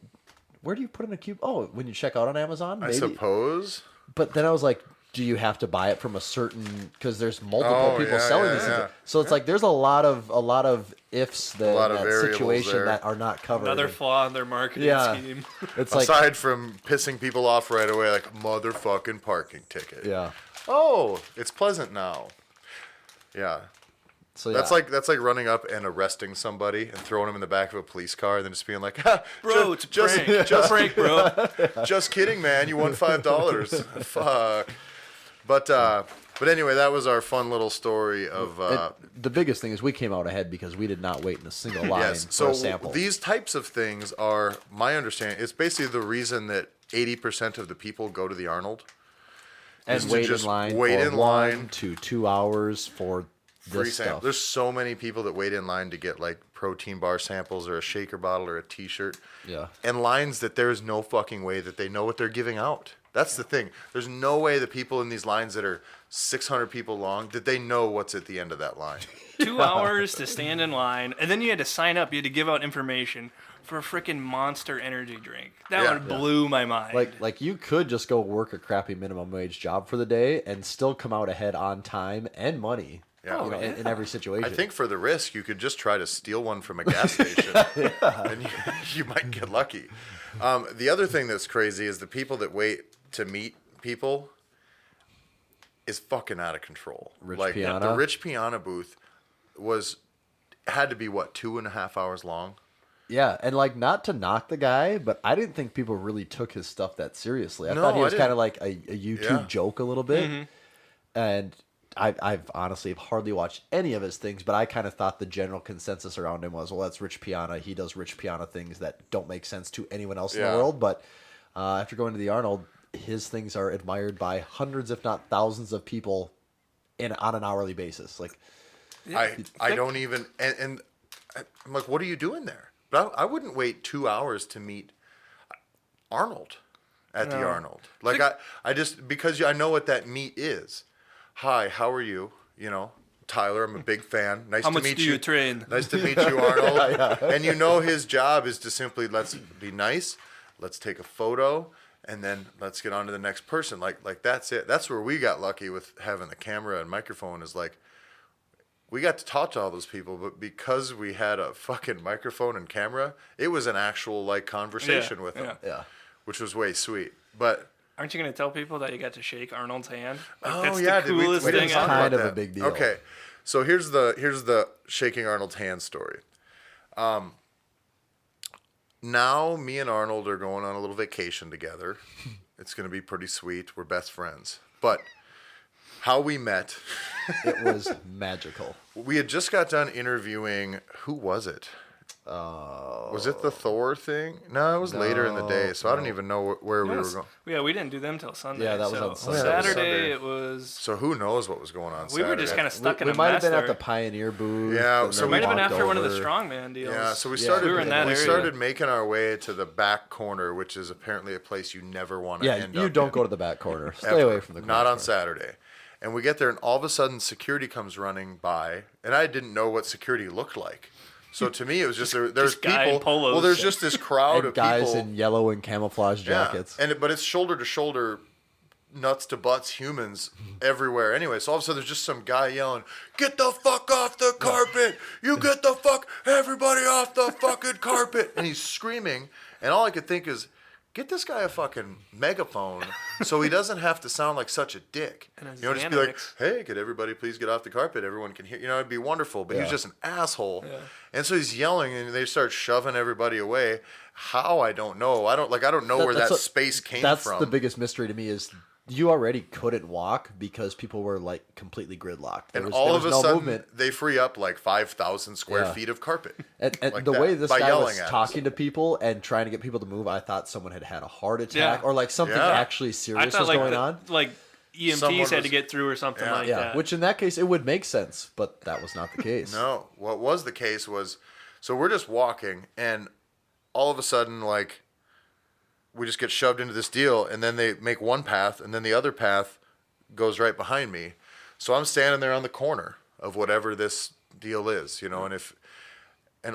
Where do you put in a cube? Oh, when you check out on Amazon, maybe. I suppose. But then I was like, do you have to buy it from a certain? Because there's multiple people selling these. Yeah. So it's like there's a lot of ifs that in that situation there that are not covered. Another flaw in their marketing scheme. It's aside from pissing people off right away, like motherfucking parking ticket. Yeah. Oh, it's pleasant now. Yeah. So that's like running up and arresting somebody and throwing him in the back of a police car and then just being like, ha, bro, it's just prank, bro. Just kidding, man. You won $5. Fuck. But anyway, that was our fun little story of. The biggest thing is we came out ahead because we did not wait in a single line for a sample. These types of things are, my understanding, it's basically the reason that 80% of the people go to the Arnold. And wait in line for 1 to 2 hours for this stuff. There's so many people that wait in line to get like protein bar samples or a shaker bottle or a T-shirt. Yeah. And lines that there's no fucking way that they know what they're giving out. That's the thing. There's no way the people in these lines that are 600 people long, that they know what's at the end of that line. 2 hours to stand in line, and then you had to sign up. You had to give out information for a freaking Monster energy drink. That one blew my mind. Like you could just go work a crappy minimum wage job for the day and still come out ahead on time and money. Yeah. In every situation. I think for the risk, you could just try to steal one from a gas station, and you might get lucky. The other thing that's crazy is the people that wait to meet people is fucking out of control. Piana? The Rich Piana booth had to be 2.5 hours long. Yeah, and like not to knock the guy, but I didn't think people really took his stuff that seriously. I thought he was kind of like a YouTube joke a little bit, and I've honestly hardly watched any of his things, but I kind of thought the general consensus around him was, well, that's Rich Piana. He does Rich Piana things that don't make sense to anyone else in the world. But after going to the Arnold, his things are admired by hundreds, if not thousands, of people on an hourly basis. Like, I don't even, and I'm like, what are you doing there? But I wouldn't wait 2 hours to meet Arnold at the Arnold. Like I just, because I know what that meet is. Hi, how are you? You know, Tyler, I'm a big fan. Nice to meet you. How much do you train? Nice to meet you, Arnold. And you know his job is to simply, let's be nice, let's take a photo, and then let's get on to the next person. Like that's it. That's where we got lucky with having the camera and microphone, is like, we got to talk to all those people, but because we had a fucking microphone and camera, it was an actual conversation with them. yeah. Which was way sweet. But aren't you going to tell people that you got to shake Arnold's hand? Like, that's the coolest we thing didn't talk ever. about Kind of that. a big deal. Okay, so here's the shaking Arnold's hand story. Now me and Arnold are going on a little vacation together. It's going to be pretty sweet. We're best friends. But how we met, It was magical. we had just got done interviewing, who was it? Was it the Thor thing? No, it was later in the day, so I don't even know where we were going. Yeah, we didn't do them till Sunday. Yeah, that was so on Sunday. Saturday Sunday. it was. So who knows what was going on We were just Saturday. kind of stuck in We a might have mess been there. at the Pioneer booth. Yeah, and so then we Might have been walked after one of the over. strongman deals. Yeah, so we Yeah. started. We were in that area. started making our way to the back corner, which is apparently a place you never want to Yeah, end you up don't in, go to the back corner. Stay ever. away from the corner. Not on Saturday. And we get there, and all of a sudden, security comes running by, and I didn't know what security looked like. So to me, it was just there's guy in people. polos. Well, there's just this crowd And of guys people. in yellow and camouflage jackets. Yeah, but it's shoulder to shoulder, nuts to butts humans everywhere. Anyway, so all of a sudden there's just some guy yelling, "Get the fuck off the carpet! You get the fuck everybody off the fucking carpet!" And he's screaming, and all I could think is, get this guy a fucking megaphone so he doesn't have to sound like such a dick. And his Just be like, Xanax. "Hey, could everybody please get off the carpet? Everyone can hear." It'd be wonderful. But he's Yeah. just an asshole. Yeah. And so he's yelling, and they start shoving everybody away. How, I don't know. I don't know where that space came That's from. the biggest mystery to me is you already couldn't walk because people were like completely gridlocked. There And was, all there of was a no sudden, movement. they free up 5,000 square Yeah. feet of carpet. And like the that, way this by guy yelling was at us. talking to people and trying to get people to move, I thought someone had had a heart attack Yeah. or like something Yeah. actually I serious thought was like going on. like EMTs Someone had to was- get through or something Yeah. like Yeah, that. which in that case it would make sense, but that was not the case. No, what was the case was, so we're just walking, and all of a sudden, we just get shoved into this deal, and then they make one path, and then the other path goes right behind me. So I'm standing there on the corner of whatever this deal is, and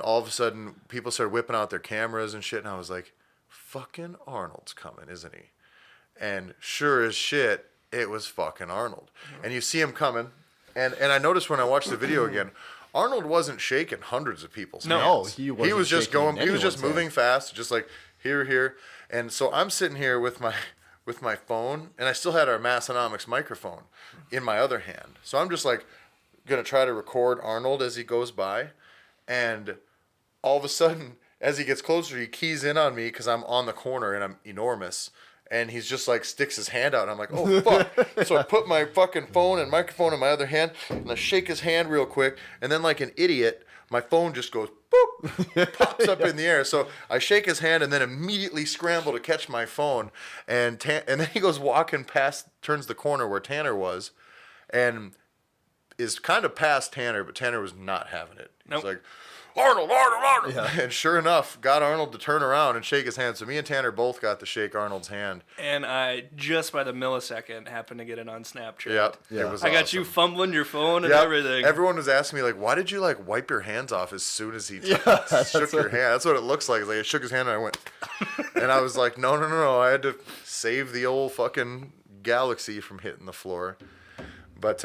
all of a sudden people started whipping out their cameras and shit, and I was like, fucking Arnold's coming, isn't he? And sure as shit, it was fucking Arnold. And you see him coming, and I noticed when I watched the video again, Arnold wasn't shaking hundreds of people's No, hands. he wasn't was just shaking going. He was just anyone's moving hand. fast, just like here. And so I'm sitting here with my phone, and I still had our Massenomics microphone in my other hand. So I'm just gonna try to record Arnold as he goes by, and all of a sudden, as he gets closer, he keys in on me because I'm on the corner and I'm enormous. And he's just sticks his hand out, and I'm like, oh, fuck. So I put my fucking phone and microphone in my other hand, and I shake his hand real quick, and then like an idiot, my phone just goes, boop, pops up in the air. So I shake his hand and then immediately scramble to catch my phone, and then he goes walking past, turns the corner where Tanner was, and is kind of past Tanner, but Tanner was not having it. He's Nope. like, Arnold. Yeah. And sure enough, got Arnold to turn around and shake his hand. So me and Tanner both got to shake Arnold's hand. And I, just by the millisecond, happened to get it on Snapchat. Yep. It was I got awesome. you fumbling your phone and everything. Everyone was asking me, like, why did you, like, wipe your hands off as soon as he shook your hand? That's what it looks like. It's like I shook his hand and I went, and I was like, no. I had to save the old fucking galaxy from hitting the floor. But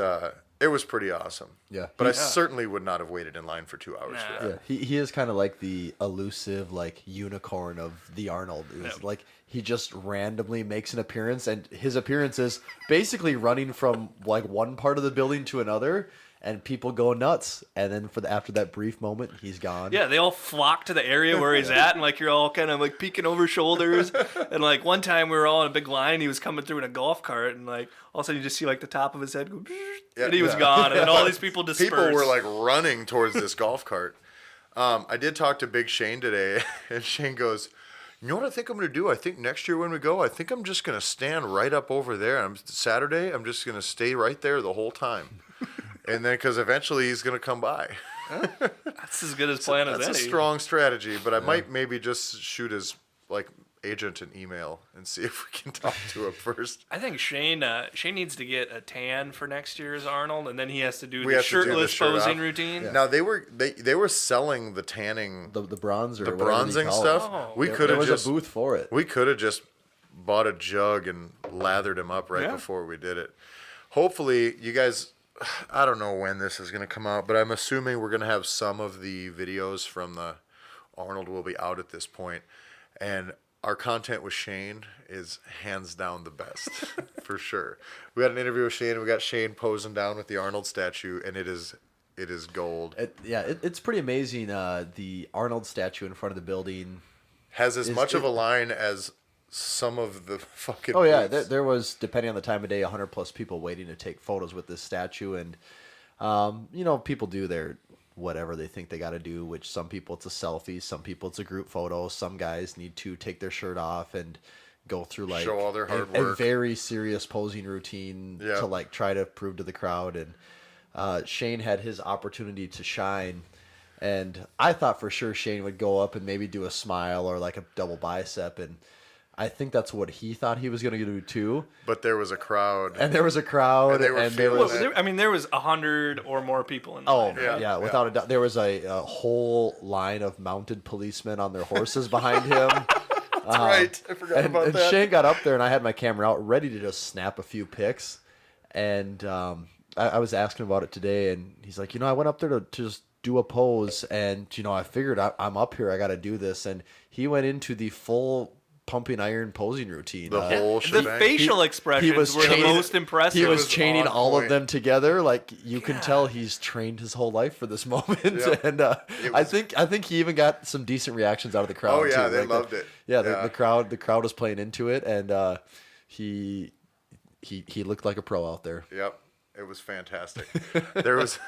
it was pretty awesome. Yeah. But I certainly would not have waited in line for 2 hours for that. Yeah, he is kind of like the elusive, like, unicorn of the Arnold. It's like he just randomly makes an appearance, and his appearance is basically running from like one part of the building to another, and people go nuts. And then after that brief moment, he's gone. Yeah, they all flock to the area where he's at, and like you're all kind of like peeking over shoulders. And like one time we were all in a big line, he was coming through in a golf cart, and like all of a sudden you just see like the top of his head go, and he was gone, and then all these people dispersed. People were like running towards this golf cart. I did talk to Big Shane today, and Shane goes, you know what I think I'm going to do? I think next year when we go, I think I'm just going to stand right up over there. Saturday, I'm just going to stay right there the whole time. And then, because eventually he's going to come by. That's as good as plan as any. That's a strong strategy, but I might maybe just shoot his like agent an email and see if we can talk to him first. I think Shane needs to get a tan for next year's Arnold, and then he has to do the shirtless posing routine. Yeah. Now they were selling the tanning, the bronzer, the bronzing stuff. Oh. We could have there was just a booth for it. We could have just bought a jug and lathered him up right before we did it. Hopefully, you guys. I don't know when this is going to come out, but I'm assuming we're going to have some of the videos from the Arnold will be out at this point, and our content with Shane is hands down the best for sure. We had an interview with Shane, and we got Shane posing down with the Arnold statue, and it is gold. It's pretty amazing. The Arnold statue in front of the building has as much of a line as some of the fucking there was, depending on the time of day, 100 plus people waiting to take photos with this statue. And people do their whatever they think they got to do, which some people it's a selfie, some people it's a group photo, some guys need to take their shirt off and go through like show all their hard a work, very serious posing routine to like try to prove to the crowd. And Shane had his opportunity to shine, and I thought for sure Shane would go up and maybe do a smile or like a double bicep, and I think that's what he thought he was going to do too. But there was a crowd. And there was a crowd. And there was 100 or more people in the line. Yeah, without a doubt. There was a whole line of mounted policemen on their horses behind him. That's right. I forgot about that. And Shane got up there, and I had my camera out ready to just snap a few pics. And I was asking about it today, and he's like, I went up there to just do a pose, and, I figured I'm up here. I got to do this. And he went into the full pumping iron posing routine. The whole shebang. The facial expressions were the most impressive. He was chaining all of them together. Like you can tell he's trained his whole life for this moment. Yep. And I think he even got some decent reactions out of the crowd. Oh yeah, too. they loved it. Yeah, the crowd was playing into it, and he looked like a pro out there. Yep, it was fantastic. There was,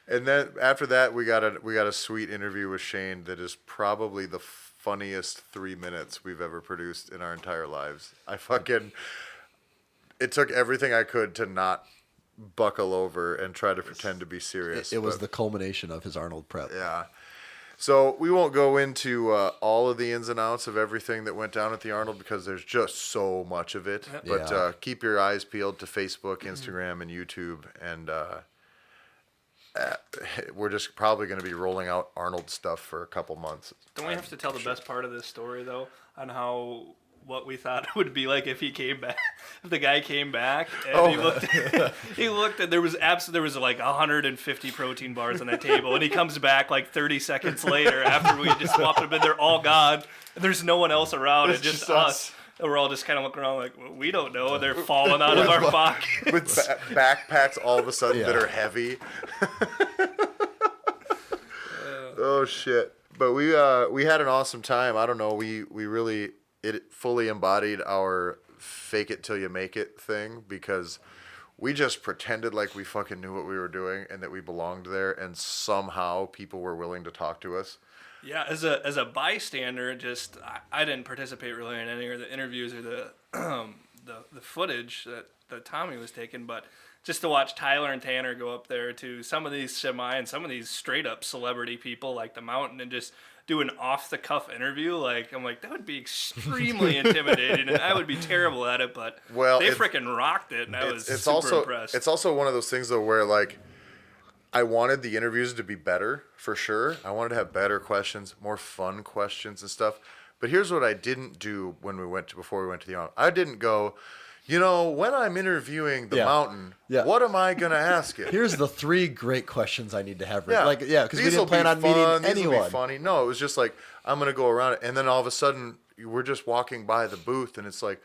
and then after that we got a sweet interview with Shane that is probably the funniest 3 minutes we've ever produced in our entire lives. It took everything I could to not buckle over and try to pretend to be serious. It was the culmination of his Arnold prep. Yeah. So we won't go into all of the ins and outs of everything that went down at the Arnold because there's just so much of it. Yep. But keep your eyes peeled to Facebook, Instagram, and YouTube, and we're just probably going to be rolling out Arnold stuff for a couple months. Don't we have to tell the best part of this story, though, on what we thought it would be like if he came back, if the guy came back and he looked and there was like 150 protein bars on that table, and he comes back like 30 seconds later after we just swapped them in, they're all gone, and there's no one else around, it's just us. And we're all just kind of looking around like, well, we don't know. And they're falling out of our pockets. With backpacks all of a sudden that are heavy. Oh, shit. But we had an awesome time. I don't know. It fully embodied our fake it till you make it thing, because we just pretended like we fucking knew what we were doing and that we belonged there, and somehow people were willing to talk to us. Yeah, as a bystander, I didn't participate really in any of the interviews or the footage that Tommy was taking, but just to watch Tyler and Tanner go up there to some of these semi and some of these straight up celebrity people like the Mountain and just do an off the cuff interview, like I'm like that would be extremely intimidating, and I would be terrible at it. But they freaking rocked it, and I was super impressed. It's also one of those things though where like I wanted the interviews to be better for sure. I wanted to have better questions, more fun questions and stuff. But here's what I didn't do before we went to the Arnold. I didn't go, when I'm interviewing the Mountain, what am I going to ask you? Here's the 3 great questions I need to have. Because we didn't plan on meeting anyone. These will be funny. No, it was just like, I'm going to go around it. And then all of a sudden, we're just walking by the booth, and it's like,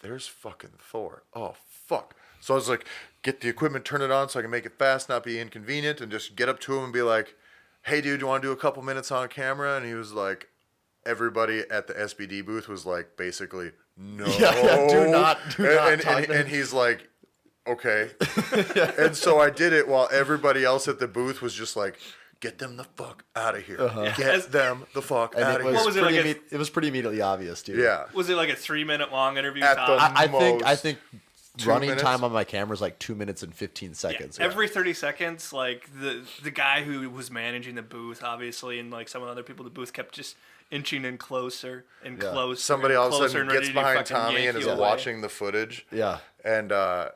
there's fucking Thor. Oh, fuck. So I was like, get the equipment, turn it on so I can make it fast, not be inconvenient, and just get up to him and be like, hey, dude, you want to do a couple minutes on camera? And he was like, everybody at the SBD booth was like, basically, no. Do not. And he's like, okay. And so I did it while everybody else at the booth was just like, get them the fuck out of here. Get them the fuck out of here. What was it it was pretty immediately obvious, dude. Yeah. Was it like a 3-minute long interview? I think running minutes? time on my camera is like 2 minutes and 15 seconds. Yeah. Every 30 seconds, like the guy who was managing the booth, obviously, and like some of the other people, the booth kept just inching in closer and closer. Somebody all of a sudden gets behind Tommy and is watching the footage. Yeah. And I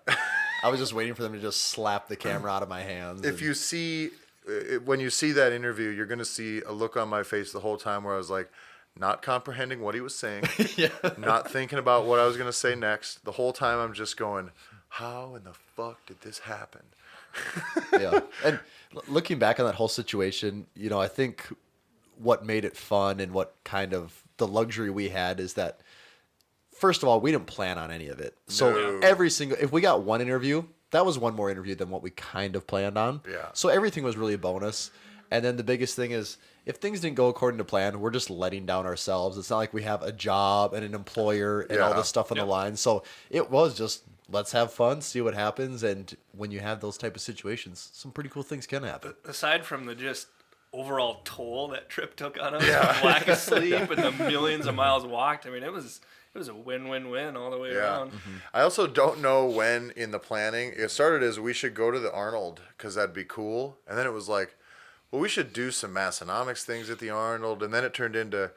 was just waiting for them to just slap the camera out of my hands. When you see that interview, you're going to see a look on my face the whole time where I was like, not comprehending what he was saying, not thinking about what I was going to say next. The whole time I'm just going, how in the fuck did this happen? And looking back on that whole situation, I think what made it fun and what kind of the luxury we had is that, first of all, we didn't plan on any of it. So if we got one interview, that was one more interview than what we kind of planned on. Yeah. So everything was really a bonus. And then the biggest thing is, if things didn't go according to plan, we're just letting down ourselves. It's not like we have a job and an employer and all this stuff on the line. So it was just, let's have fun, see what happens. And when you have those type of situations, some pretty cool things can happen. Aside from the just overall toll that trip took on us, the lack of sleep and the millions of miles walked, I mean, it was a win-win-win all the way around. Mm-hmm. I also don't know when in the planning, it started as we should go to the Arnold because that'd be cool. And then it was like, well, we should do some Massenomics things at the Arnold. And then it turned into,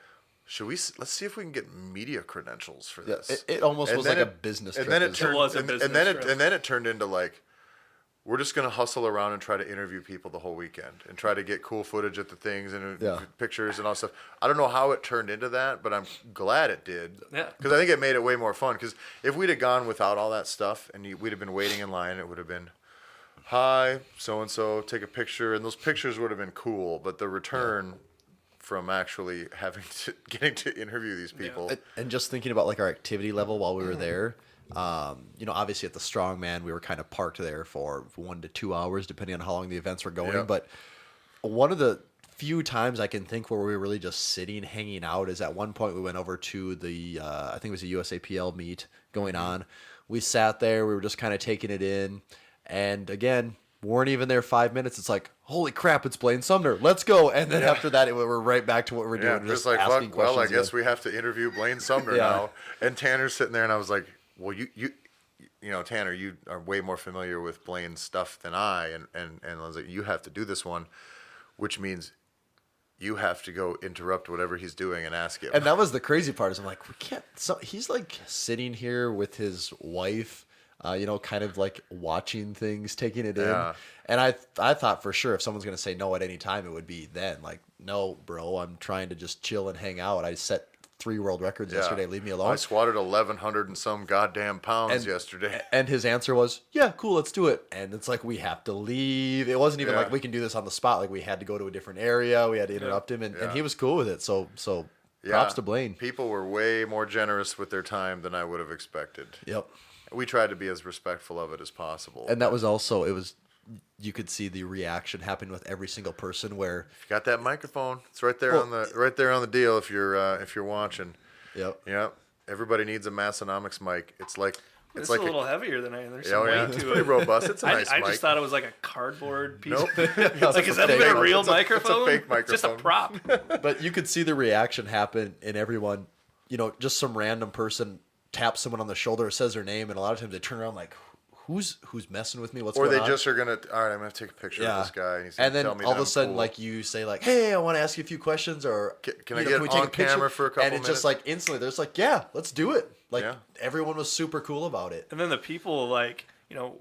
let's see if we can get media credentials for this. It almost was like a business trip. And then it turned into like, we're just going to hustle around and try to interview people the whole weekend and try to get cool footage at the things and pictures and all stuff. I don't know how it turned into that, but I'm glad it did. Yeah. Because I think it made it way more fun. Because if we'd have gone without all that stuff and we'd have been waiting in line, it would have been, hi, so-and-so, take a picture. And those pictures would have been cool. But the return from actually getting to interview these people. And just thinking about like our activity level while we were there, obviously at the Strongman, we were kind of parked there for 1 to 2 hours, depending on how long the events were going. Yep. But one of the few times I can think where we were really just sitting, hanging out, is at one point we went over to the, I think it was a USAPL meet going on. We sat there, we were just kind of taking it in. And again, weren't even there 5 minutes. It's like, holy crap, it's Blaine Sumner. Let's go. And then after that, we're right back to what we're doing. Just like, fuck, well, I guess we have to interview Blaine Sumner now. And Tanner's sitting there, and I was like, well, Tanner, you are way more familiar with Blaine's stuff than I. And I was like, you have to do this one, which means you have to go interrupt whatever he's doing and ask him. And that was the crazy part, is I'm like, we can't. So he's like sitting here with his wife, kind of like watching things, taking it in. And I thought for sure if someone's going to say no at any time, it would be then. Like, no, bro, I'm trying to just chill and hang out. I set 3 world records yesterday. Leave me alone. I squatted 1,100 and some goddamn pounds yesterday. And his answer was, yeah, cool, let's do it. And it's like, we have to leave. It wasn't even like we can do this on the spot. Like, we had to go to a different area. We had to interrupt him. And he was cool with it. So props to Blaine. People were way more generous with their time than I would have expected. Yep. We tried to be as respectful of it as possible. And that was also, you could see the reaction happen with every single person where if you got that microphone, it's right there on the deal if you're watching. Yep. Everybody needs a Massenomics mic. It's like it's like a little heavier than there's some weight to it. It's pretty robust. It's a nice mic. I just thought it was like a cardboard piece. Nope. Like, is that even a real microphone? It's a fake microphone. Just a prop. But you could see the reaction happen in everyone. Just some random person taps someone on the shoulder or says their name, and a lot of times they turn around like, who's messing with me? What's Or going they on? just are gonna. All right, I'm gonna take a picture of this guy, and he's gonna and then tell me all that of a I'm sudden, cool. like you say, like, "Hey, I want to ask you a few questions," or Can I you know, get we take on a picture? camera for a couple And it's just minutes? like instantly, there's like, "Yeah, let's do it." Like Yeah. everyone was super cool about it. And then the people, like,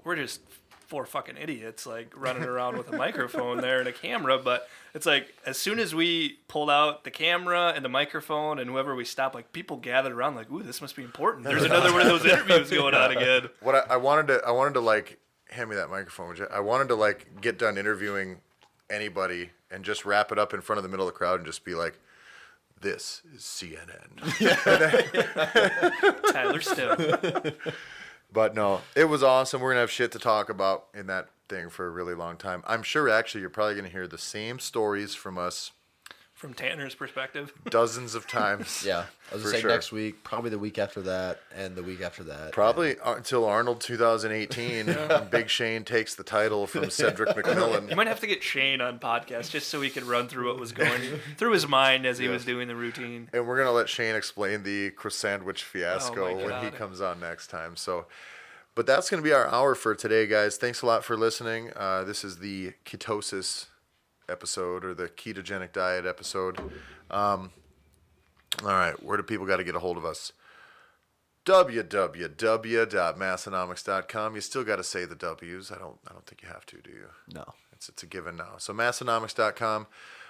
we're just four fucking idiots, like, running around with a microphone there and a camera. But it's like, as soon as we pulled out the camera and the microphone and whoever we stopped, like, people gathered around, like, ooh, this must be important. There's another one of those interviews going on again. What I wanted to like, hand me that microphone, would you? I wanted to like get done interviewing anybody and just wrap it up in front of the middle of the crowd and just be like, "This is CNN." Tyler Stone. But no, it was awesome. We're gonna have shit to talk about in that thing for a really long time. I'm sure actually you're probably gonna hear the same stories from us From Tanner's perspective. dozens of times. Yeah, I was For gonna say sure. next week, probably the week after that, and the week after that. Probably until Arnold 2018, when Big Shane takes the title from Cedric You McMillan. might have to get Shane on podcast just so he could run through what was going through his mind as he was doing the routine. And we're gonna let Shane explain the croissant fiasco Oh my when he God. comes on next time. So, but that's gonna be our hour for today, guys. Thanks a lot for listening. This is the Ketosis episode, or the Ketogenic Diet episode. All right, where do people got to get a hold of us? www.massenomics.com. You still got to say the W's. I don't think you have to, do you? No. It's a given now. So Massenomics.com.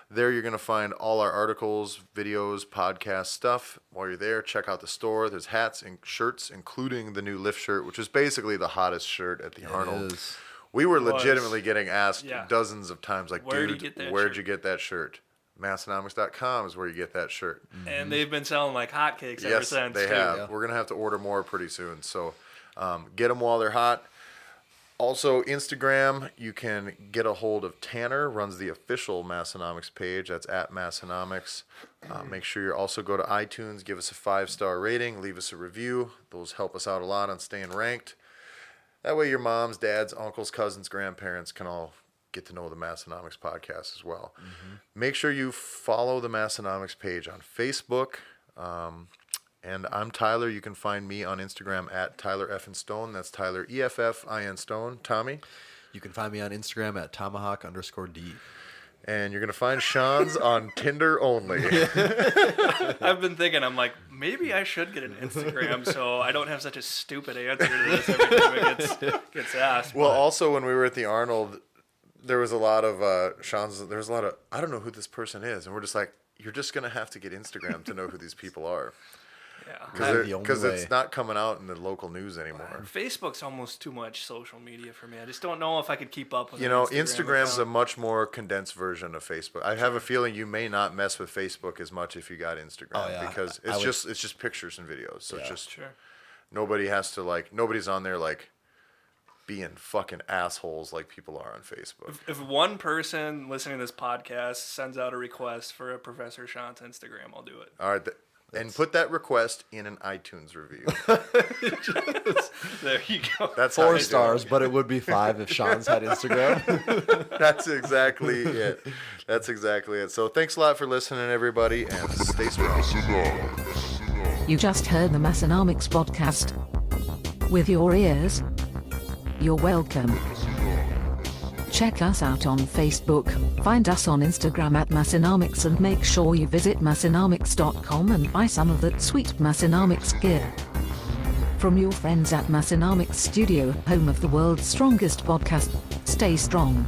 There you're going to find all our articles, videos, podcast stuff. While you're there, check out the store. There's hats and shirts, including the new lift shirt, which is basically the hottest shirt at the Arnold. is. We were was. legitimately getting asked Yeah. dozens of times, like, Where'd you dude, get that where'd shirt?" you get that shirt? Massenomics.com is where you get that shirt. And they've been selling like hotcakes ever Yes, since. they too. have. Yeah. We're going to have to order more pretty soon. So get them while they're hot. Also, Instagram, you can get a hold of Tanner, runs the official Massenomics page. That's at Massenomics. Make sure you also go to iTunes, give us a 5-star rating, leave us a review. Those help us out a lot on staying ranked. That way your moms, dads, uncles, cousins, grandparents can all get to know the Massenomics podcast as well. Make sure you follow the Massenomics page on Facebook. And I'm Tyler. You can find me on Instagram at Tyler Effin Stone. That's Tyler EFFIN Stone. Tommy? You can find me on Instagram at tomahawk_D. And you're going to find Schanz on Tinder only. I've been thinking, I'm like, maybe I should get an Instagram so I don't have such a stupid answer to this every time it gets asked. Well, also when we were at the Arnold, there was a lot of Schanz. There was a lot of, I don't know who this person is. And we're just like, you're just going to have to get Instagram to know who these people are. Yeah. Because it's not coming out in the local news anymore. Facebook's almost too much social media for me. I just don't know if I could keep up with You an know, Instagram Instagram's a account. much more condensed version of Facebook. I have a feeling you may not mess with Facebook as much if you got Instagram Oh, yeah. because I would- it's just pictures and videos. So it's just Sure. nobody has to nobody's on there being fucking assholes like people are on Facebook. If one person listening to this podcast sends out a request for a Professor Schanz Instagram, I'll do it. All right, and put that request in an iTunes review. There you go. That's how 4 you do it. stars, but it would be 5 if Sean's had Instagram. That's exactly it. That's exactly it. So thanks a lot for listening, everybody, and stay strong. You just heard the Massenomics podcast. With your ears, you're welcome. Check us out on Facebook, find us on Instagram at Massenomics, and make sure you visit Massenomics.com and buy some of that sweet Massenomics gear. From your friends at Massenomics Studio, home of the world's strongest podcast, stay strong.